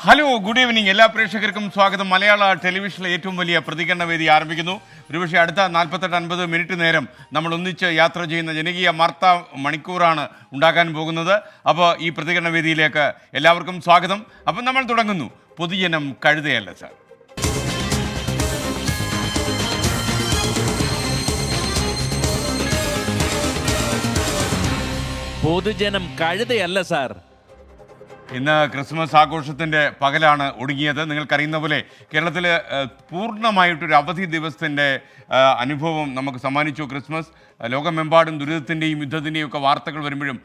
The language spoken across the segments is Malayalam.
Hello, good evening. എല്ലാ പ്രേക്ഷകർക്കും സ്വാഗതം. മലയാള ടെലിവിഷനിലെ ഏറ്റവും വലിയ പ്രതികരണ വേദി ആരംഭിക്കുന്നു. ഒരുപക്ഷെ അടുത്ത 48-50 മിനിറ്റ് നേരം നമ്മൾ ഒന്നിച്ച് യാത്ര ചെയ്യുന്ന ജനകീയ വാർത്താ മണിക്കൂറാണ് ഉണ്ടാകാൻ പോകുന്നത്. അപ്പോൾ ഈ പ്രതികരണ വേദിയിലേക്ക് എല്ലാവർക്കും സ്വാഗതം. അപ്പം നമ്മൾ തുടങ്ങുന്നു. പൊതുജനം കഴുതയല്ല സാർ. പൊതുജനം കഴുതയല്ല സാർ. ഇന്ന് ക്രിസ്മസ് ആഘോഷത്തിൻ്റെ പകലാണ് ഒടുങ്ങിയത്. നിങ്ങൾക്കറിയുന്ന പോലെ കേരളത്തിൽ പൂർണ്ണമായിട്ടൊരു അവധി ദിവസത്തിൻ്റെ അനുഭവം നമുക്ക് സമ്മാനിച്ചു ക്രിസ്മസ്. ലോകമെമ്പാടും ദുരിതത്തിൻ്റെയും യുദ്ധത്തിൻ്റെയും ഒക്കെ വാർത്തകൾ വരുമ്പോഴും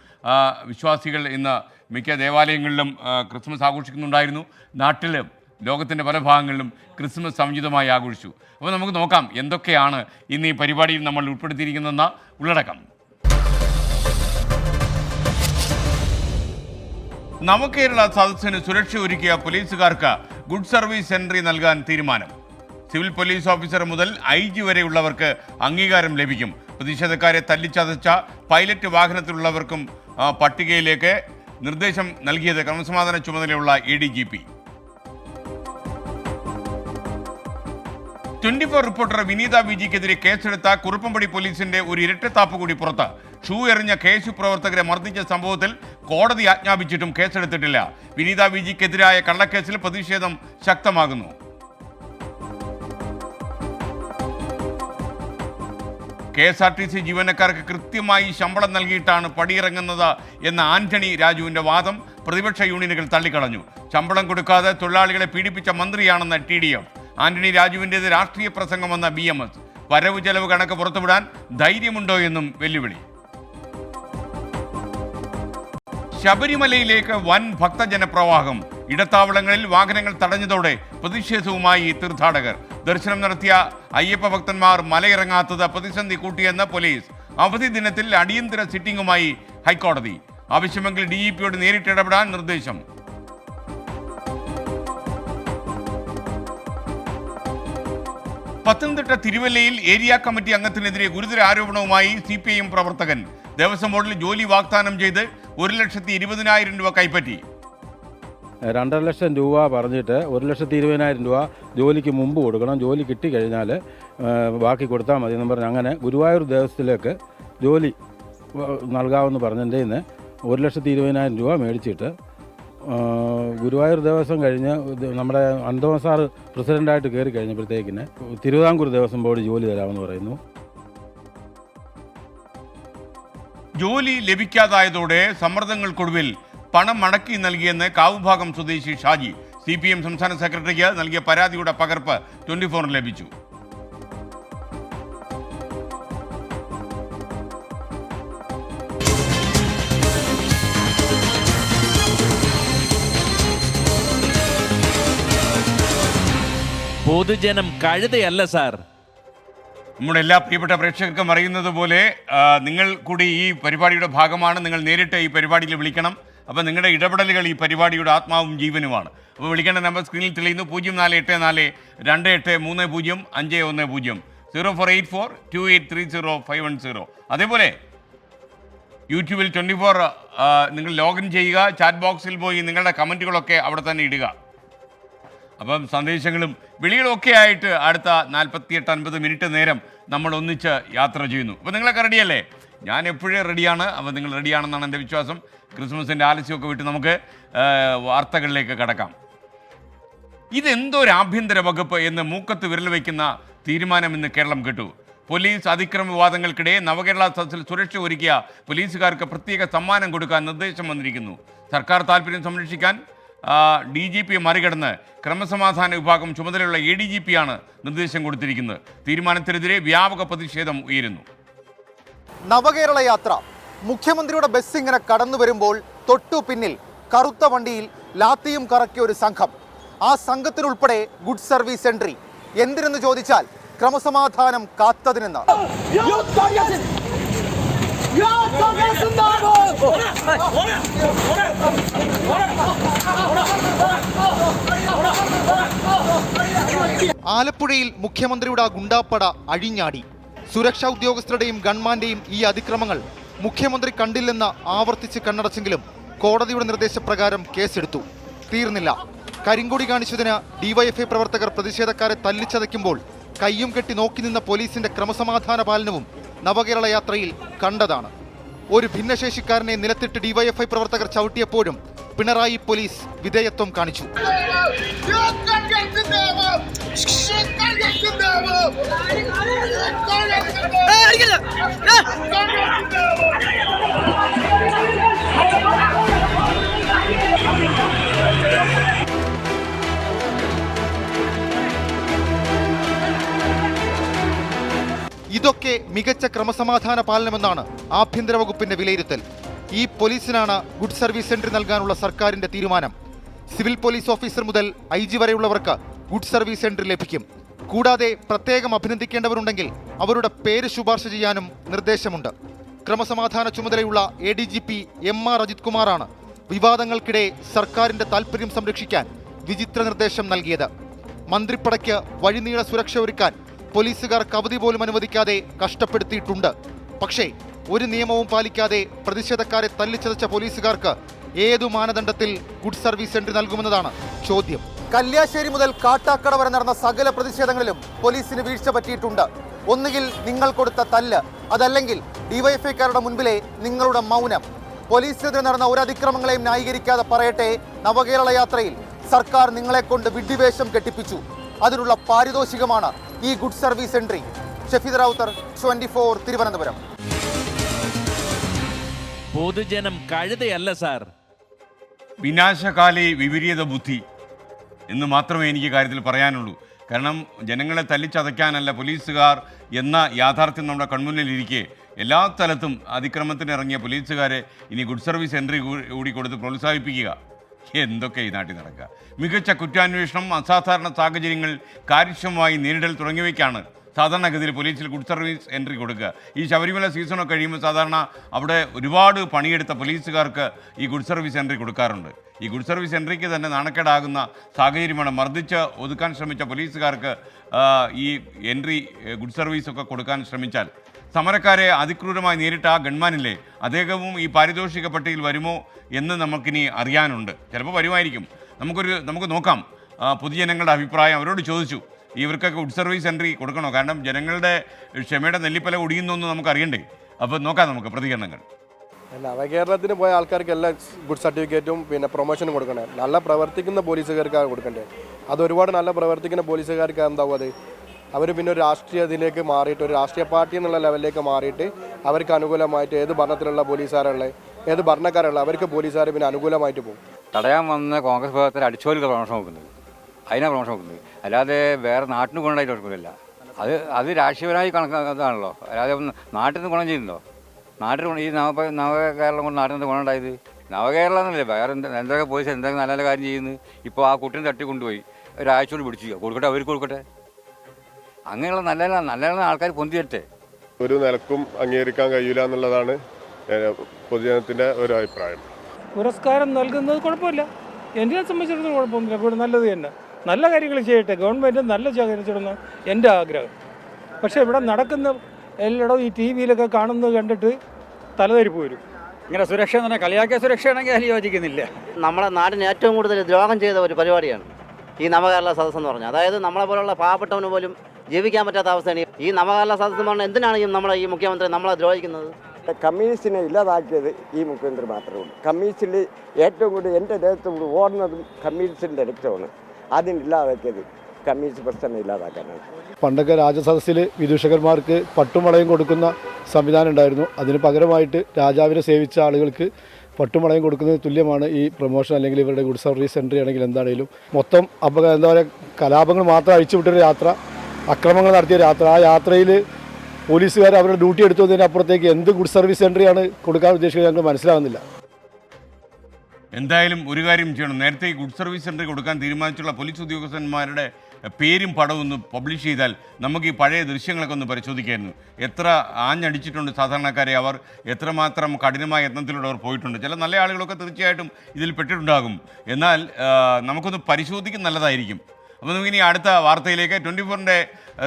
വിശ്വാസികൾ ഇന്ന് മിക്ക ദേവാലയങ്ങളിലും ക്രിസ്മസ് ആഘോഷിക്കുന്നുണ്ടായിരുന്നു. നാട്ടിലും ലോകത്തിൻ്റെ പല ഭാഗങ്ങളിലും ക്രിസ്മസ് സമുചിതമായി ആഘോഷിച്ചു. അപ്പോൾ നമുക്ക് നോക്കാം എന്തൊക്കെയാണ് ഇന്ന് ഈ പരിപാടിയിൽ നമ്മൾ ഉൾപ്പെടുത്തിയിരിക്കുന്നതെന്ന ഉള്ളടക്കം. നവകേരള സദസ്സിന് സുരക്ഷ ഒരുക്കിയ പോലീസുകാർക്ക് ഗുഡ് സർവീസ് എൻട്രി നൽകാൻ തീരുമാനം. സിവിൽ പോലീസ് ഓഫീസർ മുതൽ IG വരെയുള്ളവർക്ക് അംഗീകാരം ലഭിക്കും. പ്രതിഷേധക്കാരെ തല്ലിച്ചതച്ച പൈലറ്റ് വാഹനത്തിലുള്ളവർക്കും പട്ടികയിലേക്ക് നിർദ്ദേശം നൽകിയത് ക്രമസമാധാന ചുമതലയുള്ള ADGP. 24 റിപ്പോർട്ടർ വിനീത വിജിക്കെതിരെ കേസെടുത്ത കുറുപ്പംപടി പോലീസിന്റെ ഒരു ഇരട്ടത്താപ്പ് കൂടി പുറത്ത്. ഷൂ എറിഞ്ഞ KSU പ്രവർത്തകരെ മർദ്ദിച്ച സംഭവത്തിൽ കോടതി ആജ്ഞാപിച്ചിട്ടും കേസെടുത്തിട്ടില്ല. വിനീത വിജിക്കെതിരായ കള്ളക്കേസിൽ പ്രതിഷേധം ശക്തമാകുന്നു. KSRTC ജീവനക്കാർക്ക് കൃത്യമായി ശമ്പളം നൽകിയിട്ടാണ് പടിയിറങ്ങുന്നത് എന്ന ആന്റണി രാജുവിന്റെ വാദം പ്രതിപക്ഷ യൂണിയനുകൾ തള്ളിക്കളഞ്ഞു. ശമ്പളം കൊടുക്കാതെ തൊഴിലാളികളെ പീഡിപ്പിച്ച മന്ത്രിയാണെന്ന് TDF. ആന്റണി രാജുവിൻ്റേത് രാഷ്ട്രീയ പ്രസംഗമെന്ന BMS. വരവ് ചെലവ് കണക്ക് പുറത്തുവിടാൻ ധൈര്യമുണ്ടോ എന്നും വെല്ലുവിളി. ശബരിമലയിലേക്ക് വൻ ഭക്തജനപ്രവാഹം. ഇടത്താവളങ്ങളിൽ വാഹനങ്ങൾ തടഞ്ഞതോടെ പ്രതിഷേധവുമായി തീർത്ഥാടകർ. ദർശനം നടത്തിയ അയ്യപ്പ ഭക്തന്മാർ മലയിറങ്ങാത്തത് പ്രതിസന്ധി കൂട്ടിയെന്ന് പോലീസ്. അവധി ദിനത്തിൽ അടിയന്തര സിറ്റിംഗുമായി ഹൈക്കോടതി. ആവശ്യമെങ്കിൽ DGPയോട് നേരിട്ട് ഇടപെടാൻ നിർദ്ദേശം. പത്തനംതിട്ട തിരുവല്ലയിൽ ഏരിയ കമ്മിറ്റി അംഗത്തിനെതിരെ ഗുരുതര ആരോപണവുമായി CPIM പ്രവർത്തകൻ. ദേവസ്വം ബോർഡിൽ ജോലി വാഗ്ദാനം ചെയ്ത് 1,20,20,000 രൂപ കൈപ്പറ്റി. 2.5 ലക്ഷം രൂപ പറഞ്ഞിട്ട് 1,20,000 രൂപ ജോലിക്ക് മുമ്പ് കൊടുക്കണം, ജോലി കിട്ടിക്കഴിഞ്ഞാൽ ബാക്കി കൊടുത്താൽ മതി എന്ന് പറഞ്ഞ് അങ്ങനെ ഗുരുവായൂർ ദേവസ്ഥത്തിലേക്ക് ജോലി നൽകാമെന്ന് പറഞ്ഞതിൻ്റെ നിന്ന് 1,20,000 രൂപ മേടിച്ചിട്ട് ഗുരുവായൂർ ദേവസ്വം കഴിഞ്ഞ് നമ്മുടെ അന്തോൺ സാറ് പ്രസിഡൻ്റായിട്ട് കയറി കഴിഞ്ഞപ്പോഴത്തേക്കിന് തിരുവിതാംകൂർ ദേവസ്വം ബോർഡ് ജോലി തരാമെന്ന് പറയുന്നു. ജോലി ലഭിക്കാതായതോടെ സമ്മർദ്ദങ്ങൾക്കൊടുവിൽ പണം മടക്കി നൽകിയെന്ന് കാവുഭാഗം സ്വദേശി ഷാജി. CPM സംസ്ഥാന സെക്രട്ടറിക്ക് നൽകിയ പരാതിയുടെ പകർപ്പ് 24 ലഭിച്ചു. പൊതുജനം കഴുതയല്ല സാർ. നമ്മുടെ എല്ലാ പ്രിയപ്പെട്ട പ്രേക്ഷകർക്കും അറിയുന്നത് പോലെ നിങ്ങൾ കൂടി ഈ പരിപാടിയുടെ ഭാഗമാണ്. നിങ്ങൾ നേരിട്ട് ഈ പരിപാടിയിൽ വിളിക്കണം. അപ്പോൾ നിങ്ങളുടെ ഇടപെടലുകൾ ഈ പരിപാടിയുടെ ആത്മാവും ജീവനുമാണ്. അപ്പോൾ വിളിക്കേണ്ട നമ്പർ സ്ക്രീനിൽ തെളിയുന്നു. 0484-2830-510 0484-2830-510. അതേപോലെ യൂട്യൂബിൽ 24 നിങ്ങൾ ലോഗിൻ ചെയ്യുക. ചാറ്റ് ബോക്സിൽ പോയി നിങ്ങളുടെ കമൻറ്റുകളൊക്കെ അവിടെ തന്നെ ഇടുക. അപ്പം സന്ദേശങ്ങളും വിളികളൊക്കെ ആയിട്ട് അടുത്ത 48-50 മിനിറ്റ് നേരം നമ്മൾ ഒന്നിച്ച് യാത്ര ചെയ്യുന്നു. അപ്പോൾ നിങ്ങളൊക്കെ റെഡിയല്ലേ? ഞാൻ എപ്പോഴേ റെഡിയാണ്. അപ്പോൾ നിങ്ങൾ റെഡിയാണെന്നാണ് എൻ്റെ വിശ്വാസം. ക്രിസ്മസിൻ്റെ ആലസ്യമൊക്കെ വിട്ട് നമുക്ക് വാർത്തകളിലേക്ക് കടക്കാം. ഇതെന്തൊരു ആഭ്യന്തര വകുപ്പ് എന്ന് മൂക്കത്ത് വിരൽ വയ്ക്കുന്ന തീരുമാനം ഇന്ന് കേരളം കേട്ടു. പോലീസ് അതിക്രമ വിവാദങ്ങൾക്കിടെ നവകേരള സദസ്സിൽ സുരക്ഷ ഒരുക്കിയ പോലീസുകാർക്ക് പ്രത്യേക സമ്മാനം കൊടുക്കാൻ നിർദ്ദേശം വന്നിരിക്കുന്നു. സർക്കാർ താല്പര്യം സംരക്ഷിക്കാൻ DGP മറികടന്ന് ക്രമസമാധാന വിഭാഗം ചുമതലയുള്ള ADGPയാണ് നിർദ്ദേശം കൊടുത്തിരിക്കുന്നത്. തീരുമാനത്തിനെതിരെ വ്യാപക പ്രതിഷേധം ഉയരുന്നു. നവകേരള യാത്ര മുഖ്യമന്ത്രിയുടെ ബസ് ഇങ്ങനെ കടന്നു വരുമ്പോൾ തൊട്ടു പിന്നിൽ കറുത്ത വണ്ടിയിൽ ലാത്തിയും കറക്കിയ ഒരു സംഘം. ആ സംഘത്തിനുൾപ്പെടെ ഗുഡ് സർവീസ് എൻട്രി. എന്തിനെന്ന് ചോദിച്ചാൽ ക്രമസമാധാനം കാത്തതിനെന്ന്. ആലപ്പുഴയിൽ മുഖ്യമന്ത്രിയുടെ ഗുണ്ടാപ്പട അഴിഞ്ഞാടി. സുരക്ഷാ ഉദ്യോഗസ്ഥരുടെയും ഗൺമാന്റെയും ഈ അതിക്രമങ്ങൾ മുഖ്യമന്ത്രി കണ്ടില്ലെന്ന് ആവർത്തിച്ച് കണ്ണടച്ചെങ്കിലും കോടതിയുടെ നിർദ്ദേശപ്രകാരം കേസെടുത്തു. തീർന്നില്ല. കരിങ്കൊടി കാണിച്ചതിന് ഡിവൈഎഫ്ഐ പ്രവർത്തകർ പ്രതിഷേധക്കാരെ തല്ലിച്ചതയ്ക്കുമ്പോൾ കയ്യും കെട്ടി നോക്കി നിന്ന പോലീസിന്റെ ക്രമസമാധാന പാലനവും നവകേരള യാത്രയിൽ കണ്ടതാണ്. ഒരു ഭിന്നശേഷിക്കാരനെ നിലത്തിട്ട് ഡിവൈഎഫ്ഐ പ്രവർത്തകർ ചവിട്ടിയപ്പോഴും പിണറായി പോലീസ് വിധേയത്വം കാണിച്ചു. ഇതൊക്കെ മികച്ച ക്രമസമാധാന പാലനമെന്നാണ് ആഭ്യന്തര വകുപ്പിന്റെ വിലയിരുത്തൽ. ഈ പോലീസിനാണ് ഗുഡ് സർവീസ് എൻട്രി നൽകാനുള്ള സർക്കാരിന്റെ തീരുമാനം. സിവിൽ പോലീസ് ഓഫീസർ മുതൽ IG വരെയുള്ളവർക്ക് ഗുഡ് സർവീസ് എൻട്രി ലഭിക്കും. കൂടാതെ പ്രത്യേകം അഭിനന്ദിക്കേണ്ടവരുണ്ടെങ്കിൽ അവരുടെ പേര് ശുപാർശ ചെയ്യാനും നിർദ്ദേശമുണ്ട്. ക്രമസമാധാന ചുമതലയുള്ള ADGP MR അജിത് കുമാറാണ് വിവാദങ്ങൾക്കിടെ സർക്കാരിന്റെ താൽപര്യം സംരക്ഷിക്കാൻ വിചിത്ര നിർദ്ദേശം നൽകിയത്. മന്ത്രിപ്പടയ്ക്ക് വഴിനീള സുരക്ഷ ഒരുക്കാൻ പോലീസുകാർക്ക് അവധി പോലും അനുവദിക്കാതെ കഷ്ടപ്പെടുത്തിയിട്ടുണ്ട്. പക്ഷേ ഒരു നിയമവും പാലിക്കാതെ പ്രതിഷേധക്കാരെ തല്ലിച്ചതച്ച പോലീസുകാർക്ക് ഏതു മാനദണ്ഡത്തിൽ ഗുഡ് സർവീസ് എൻട്രി നൽകുമെന്നതാണ് ചോദ്യം. കല്യാശ്ശേരി മുതൽ കാട്ടാക്കട വരെ നടന്ന സകല പ്രതിഷേധങ്ങളിലും പോലീസിന് വീഴ്ച പറ്റിയിട്ടുണ്ട്. ഒന്നുകിൽ നിങ്ങൾ കൊടുത്ത തല്ല്, അതല്ലെങ്കിൽ ഡിവൈഎഫ്ഐക്കാരുടെ മുൻപിലെ നിങ്ങളുടെ മൗനം. പോലീസിനെതിരെ നടന്ന ഒരു അതിക്രമങ്ങളെയും ന്യായീകരിക്കാതെ പറയട്ടെ, നവകേരള യാത്രയിൽ സർക്കാർ നിങ്ങളെ കൊണ്ട് വിഡ്ഢിവേഷം കെട്ടിപ്പിച്ചു. അതിനുള്ള പാരിതോഷികമാണ് ഈ good service entry. Shafeed Ravuthar, 24 Thiruvananthapuram. പൊതുജനം കഴുതയല്ല സാർ. വിനാശകാലി വിപരീത ബുദ്ധി എന്ന് മാത്രമേ എനിക്ക് കാര്യത്തിൽ പറയാനുള്ളൂ. കാരണം ജനങ്ങളെ തല്ലിച്ചതയ്ക്കാനല്ല പോലീസുകാർ എന്ന യാഥാർത്ഥ്യം നമ്മുടെ കൺമുന്നിലിരിക്കെ എല്ലാ സ്ഥലത്തും അതിക്രമത്തിന് ഇറങ്ങിയ പോലീസുകാരെ ഇനി ഗുഡ് സർവീസ് എൻട്രി കൂടി കൊടുത്ത് പ്രോത്സാഹിപ്പിക്കുക. എന്തൊക്കെ ഈ നാട്ടിൽ നടക്കുക? മികച്ച കുറ്റാന്വേഷണം, അസാധാരണ സാഹചര്യങ്ങൾ കാര്യക്ഷമമായി നേരിടൽ തുടങ്ങിയവയ്ക്കാണ് സാധാരണഗതിയിൽ പോലീസിൽ ഗുഡ് സർവീസ് എൻട്രി കൊടുക്കുക. ഈ ശബരിമല സീസണൊക്കെ കഴിയുമ്പോൾ സാധാരണ അവിടെ ഒരുപാട് പണിയെടുത്ത പോലീസുകാർക്ക് ഈ ഗുഡ് സർവീസ് എൻട്രി കൊടുക്കാറുണ്ട്. ഈ ഗുഡ് സർവീസ് എൻട്രിക്ക് തന്നെ നാണക്കേടാകുന്ന സാഹചര്യമാണ്. മർദ്ദിച്ച് ഒതുക്കാൻ ശ്രമിച്ച പോലീസുകാർക്ക് ഈ എൻട്രി ഗുഡ് സർവീസൊക്കെ കൊടുക്കാൻ ശ്രമിച്ചാൽ സമരക്കാരെ അതിക്രൂരമായി നേരിട്ട ആ ഗൺമാനില്ലേ, അദ്ദേഹവും ഈ പാരിതോഷിക പട്ടികയിൽ വരുമോ എന്ന് നമുക്കിനി അറിയാനുണ്ട്. ചിലപ്പോൾ വരുമായിരിക്കും. നമുക്ക് നോക്കാം. പൊതുജനങ്ങളുടെ അഭിപ്രായം അവരോട് ചോദിച്ചു, ഇവർക്കൊക്കെ ഗുഡ് സർവീസ് എൻട്രി കൊടുക്കണോ? കാരണം ജനങ്ങളുടെ ക്ഷമയുടെ നെല്ലിപ്പല ഒടിയുന്നൊന്നും നമുക്ക് അറിയണ്ടേ. അപ്പോൾ നോക്കാം നമുക്ക് പ്രതികരണങ്ങൾ. നവകേരളത്തിന് പോയ ആൾക്കാർക്ക് എല്ലാ ഗുഡ് സർട്ടിഫിക്കറ്റും പിന്നെ പ്രൊമോഷനും കൊടുക്കണേ. നല്ല പ്രവർത്തിക്കുന്ന പോലീസുകാർക്കാണ് കൊടുക്കണ്ടേ. അത് ഒരുപാട് നല്ല പ്രവർത്തിക്കുന്ന പോലീസുകാർക്ക് എന്താവും, അത് അവർ പിന്നെ ഒരു രാഷ്ട്രീയത്തിലേക്ക് മാറിയിട്ട്, ഒരു രാഷ്ട്രീയ പാർട്ടി എന്നുള്ള ലെവലിലേക്ക് മാറിയിട്ട് അവർക്ക് അനുകൂലമായിട്ട് ഏത് ഭരണത്തിലുള്ള പോലീസുകാരുള്ള, ഏത് ഭരണക്കാരുള്ള അവർക്ക് പോലീസുകാർ പിന്നെ അനുകൂലമായിട്ട് പോകും. തടയാൻ വന്ന കോൺഗ്രസ് വിഭാഗത്തിൽ അടിച്ചോലിക്ക് പ്രമോഷൻ നോക്കുന്നത്, അതിനാണ് പ്രമോഷൻ നോക്കുന്നത്. അല്ലാതെ വേറെ നാട്ടിന് ഗുണമായിട്ട് കൊടുക്കില്ല. അത് രാഷ്ട്രീയപരമായി കണക്കാണല്ലോ. അല്ലാതെ നാട്ടിൽ നിന്ന് ഗുണം ചെയ്യുന്നുണ്ടോ? നാട്ടിൽ ഈ നവകേരളം കൊണ്ട് നാട്ടിൽ നിന്ന് ഗുണം ഉണ്ടായത് നവകേരളം എന്നല്ലേ, വേറെ എന്തൊക്കെ പോലീസ് എന്തൊക്കെ നല്ല നല്ല കാര്യം ചെയ്യുന്നു. ഇപ്പോൾ ആ കുട്ടീനെ തട്ടി കൊണ്ടുപോയി ഒരാഴ്ച കൊണ്ട് പിടിച്ചു കൊടുക്കട്ടെ, അവർക്ക് കൊടുക്കട്ടെ. അങ്ങനെയുള്ള നല്ല നല്ല ആൾക്കാർ പൊന്തി തരട്ടെ. ഒരു നിലക്കും അംഗീകരിക്കാൻ കഴിയില്ല എന്നുള്ളതാണ് പൊതുജനത്തിൻ്റെ ഒരു അഭിപ്രായം. പുരസ്കാരം നൽകുന്നത് കുഴപ്പമില്ല, എന്നെ സംബന്ധിച്ചിടത്തോളം കുഴപ്പമൊന്നുമില്ല. ഇവിടെ നല്ലത് തന്നെ, നല്ല കാര്യങ്ങൾ ചെയ്യട്ടെ, ഗവൺമെൻറ് നല്ല കാര്യം ചെയ്യണമെന്ന് എൻ്റെ ആഗ്രഹം. പക്ഷേ ഇവിടെ നടക്കുന്ന എല്ലായിടവും ഈ TV-യിലൊക്കെ കാണുന്നത് കണ്ടിട്ട് തലതെരിപ്പ് വരും. ഇങ്ങനെ സുരക്ഷ എന്ന് പറഞ്ഞാൽ കളിയാക്കിയ സുരക്ഷയാണെങ്കിൽ അതിൽ യോജിക്കുന്നില്ല. നമ്മുടെ നാടിന് ഏറ്റവും കൂടുതൽ ദ്രോഹം ചെയ്ത ഒരു പരിപാടിയാണ് ഈ നവകേരള സദസ്സ് എന്ന് പറഞ്ഞാൽ. അതായത് നമ്മളെ പോലുള്ള പാവപ്പെട്ടവന് പോലും ജീവിക്കാൻ പറ്റാത്ത അവസ്ഥയാണ് ഈ നവകേരള സദസ്സ് എന്ന് പറഞ്ഞാൽ. എന്തിനാണ് നമ്മുടെ ഈ മുഖ്യമന്ത്രി നമ്മളെ ദ്രോഹിക്കുന്നത്? കമ്മ്യൂണിസ്റ്റിനെ ഇല്ലാതാക്കിയത് ഈ മുഖ്യമന്ത്രി മാത്രമേ ഉള്ളൂ. കമ്മ്യൂണിസ്റ്റിൽ ഏറ്റവും കൂടുതൽ എൻ്റെ ദേഹത്തോട് ഓടുന്നതും കമ്മ്യൂണിസ്റ്റിൻ്റെ രക്തമാണ്. അതിനില്ലാതാക്കിയത് കമ്മ്യൂണിസ്റ്റ് പ്രസ്ഥാനം ഇല്ലാതാക്കാനാണ്. പണ്ടൊക്കെ രാജസദസ്സിൽ വിദൂഷകന്മാർക്ക് പട്ടുമളയും കൊടുക്കുന്ന സംവിധാനം ഉണ്ടായിരുന്നു. അതിന് പകരമായിട്ട് രാജാവിനെ സേവിച്ച ആളുകൾക്ക് പട്ടുമളയും കൊടുക്കുന്നത് തുല്യമാണ് ഈ പ്രൊമോഷൻ അല്ലെങ്കിൽ ഇവരുടെ ഗുഡ് സർവീസ് എൻട്രി ആണെങ്കിൽ എന്താണെങ്കിലും. മൊത്തം എന്താ പറയുക, കലാപങ്ങൾ മാത്രം അഴിച്ചുവിട്ടൊരു യാത്ര, അക്രമങ്ങൾ നടത്തിയ യാത്ര. ആ യാത്രയിൽ പോലീസുകാർ അവരുടെ ഡ്യൂട്ടി എടുത്തതിനപ്പുറത്തേക്ക് എന്ത് ഗുഡ് സർവീസ് എൻട്രിയാണ് കൊടുക്കാൻ ഉദ്ദേശിക്കുന്നത് ഞങ്ങൾക്ക് മനസ്സിലാവുന്നില്ല. എന്തായാലും ഒരു കാര്യം ചെയ്യണം. നേരത്തെ ഈ ഗുഡ് സർവീസ് സെൻറ്റർ കൊടുക്കാൻ തീരുമാനിച്ചുള്ള പോലീസ് ഉദ്യോഗസ്ഥന്മാരുടെ പേരും പടവും ഒന്ന് പബ്ലിഷ് ചെയ്താൽ നമുക്ക് ഈ പഴയ ദൃശ്യങ്ങളൊക്കെ ഒന്ന് പരിശോധിക്കായിരുന്നു. എത്ര ആഞ്ഞടിച്ചിട്ടുണ്ട് സാധാരണക്കാരെ, അവർ എത്രമാത്രം കഠിനമായ യത്നത്തിലൂടെ അവർ പോയിട്ടുണ്ട്. ചില നല്ല ആളുകളൊക്കെ തീർച്ചയായിട്ടും ഇതിൽ പെട്ടിട്ടുണ്ടാകും. എന്നാൽ നമുക്കൊന്ന് പരിശോധിക്കുന്ന നല്ലതായിരിക്കും. അപ്പോൾ നമുക്കിനി അടുത്ത വാർത്തയിലേക്ക്. 24-ൻ്റെ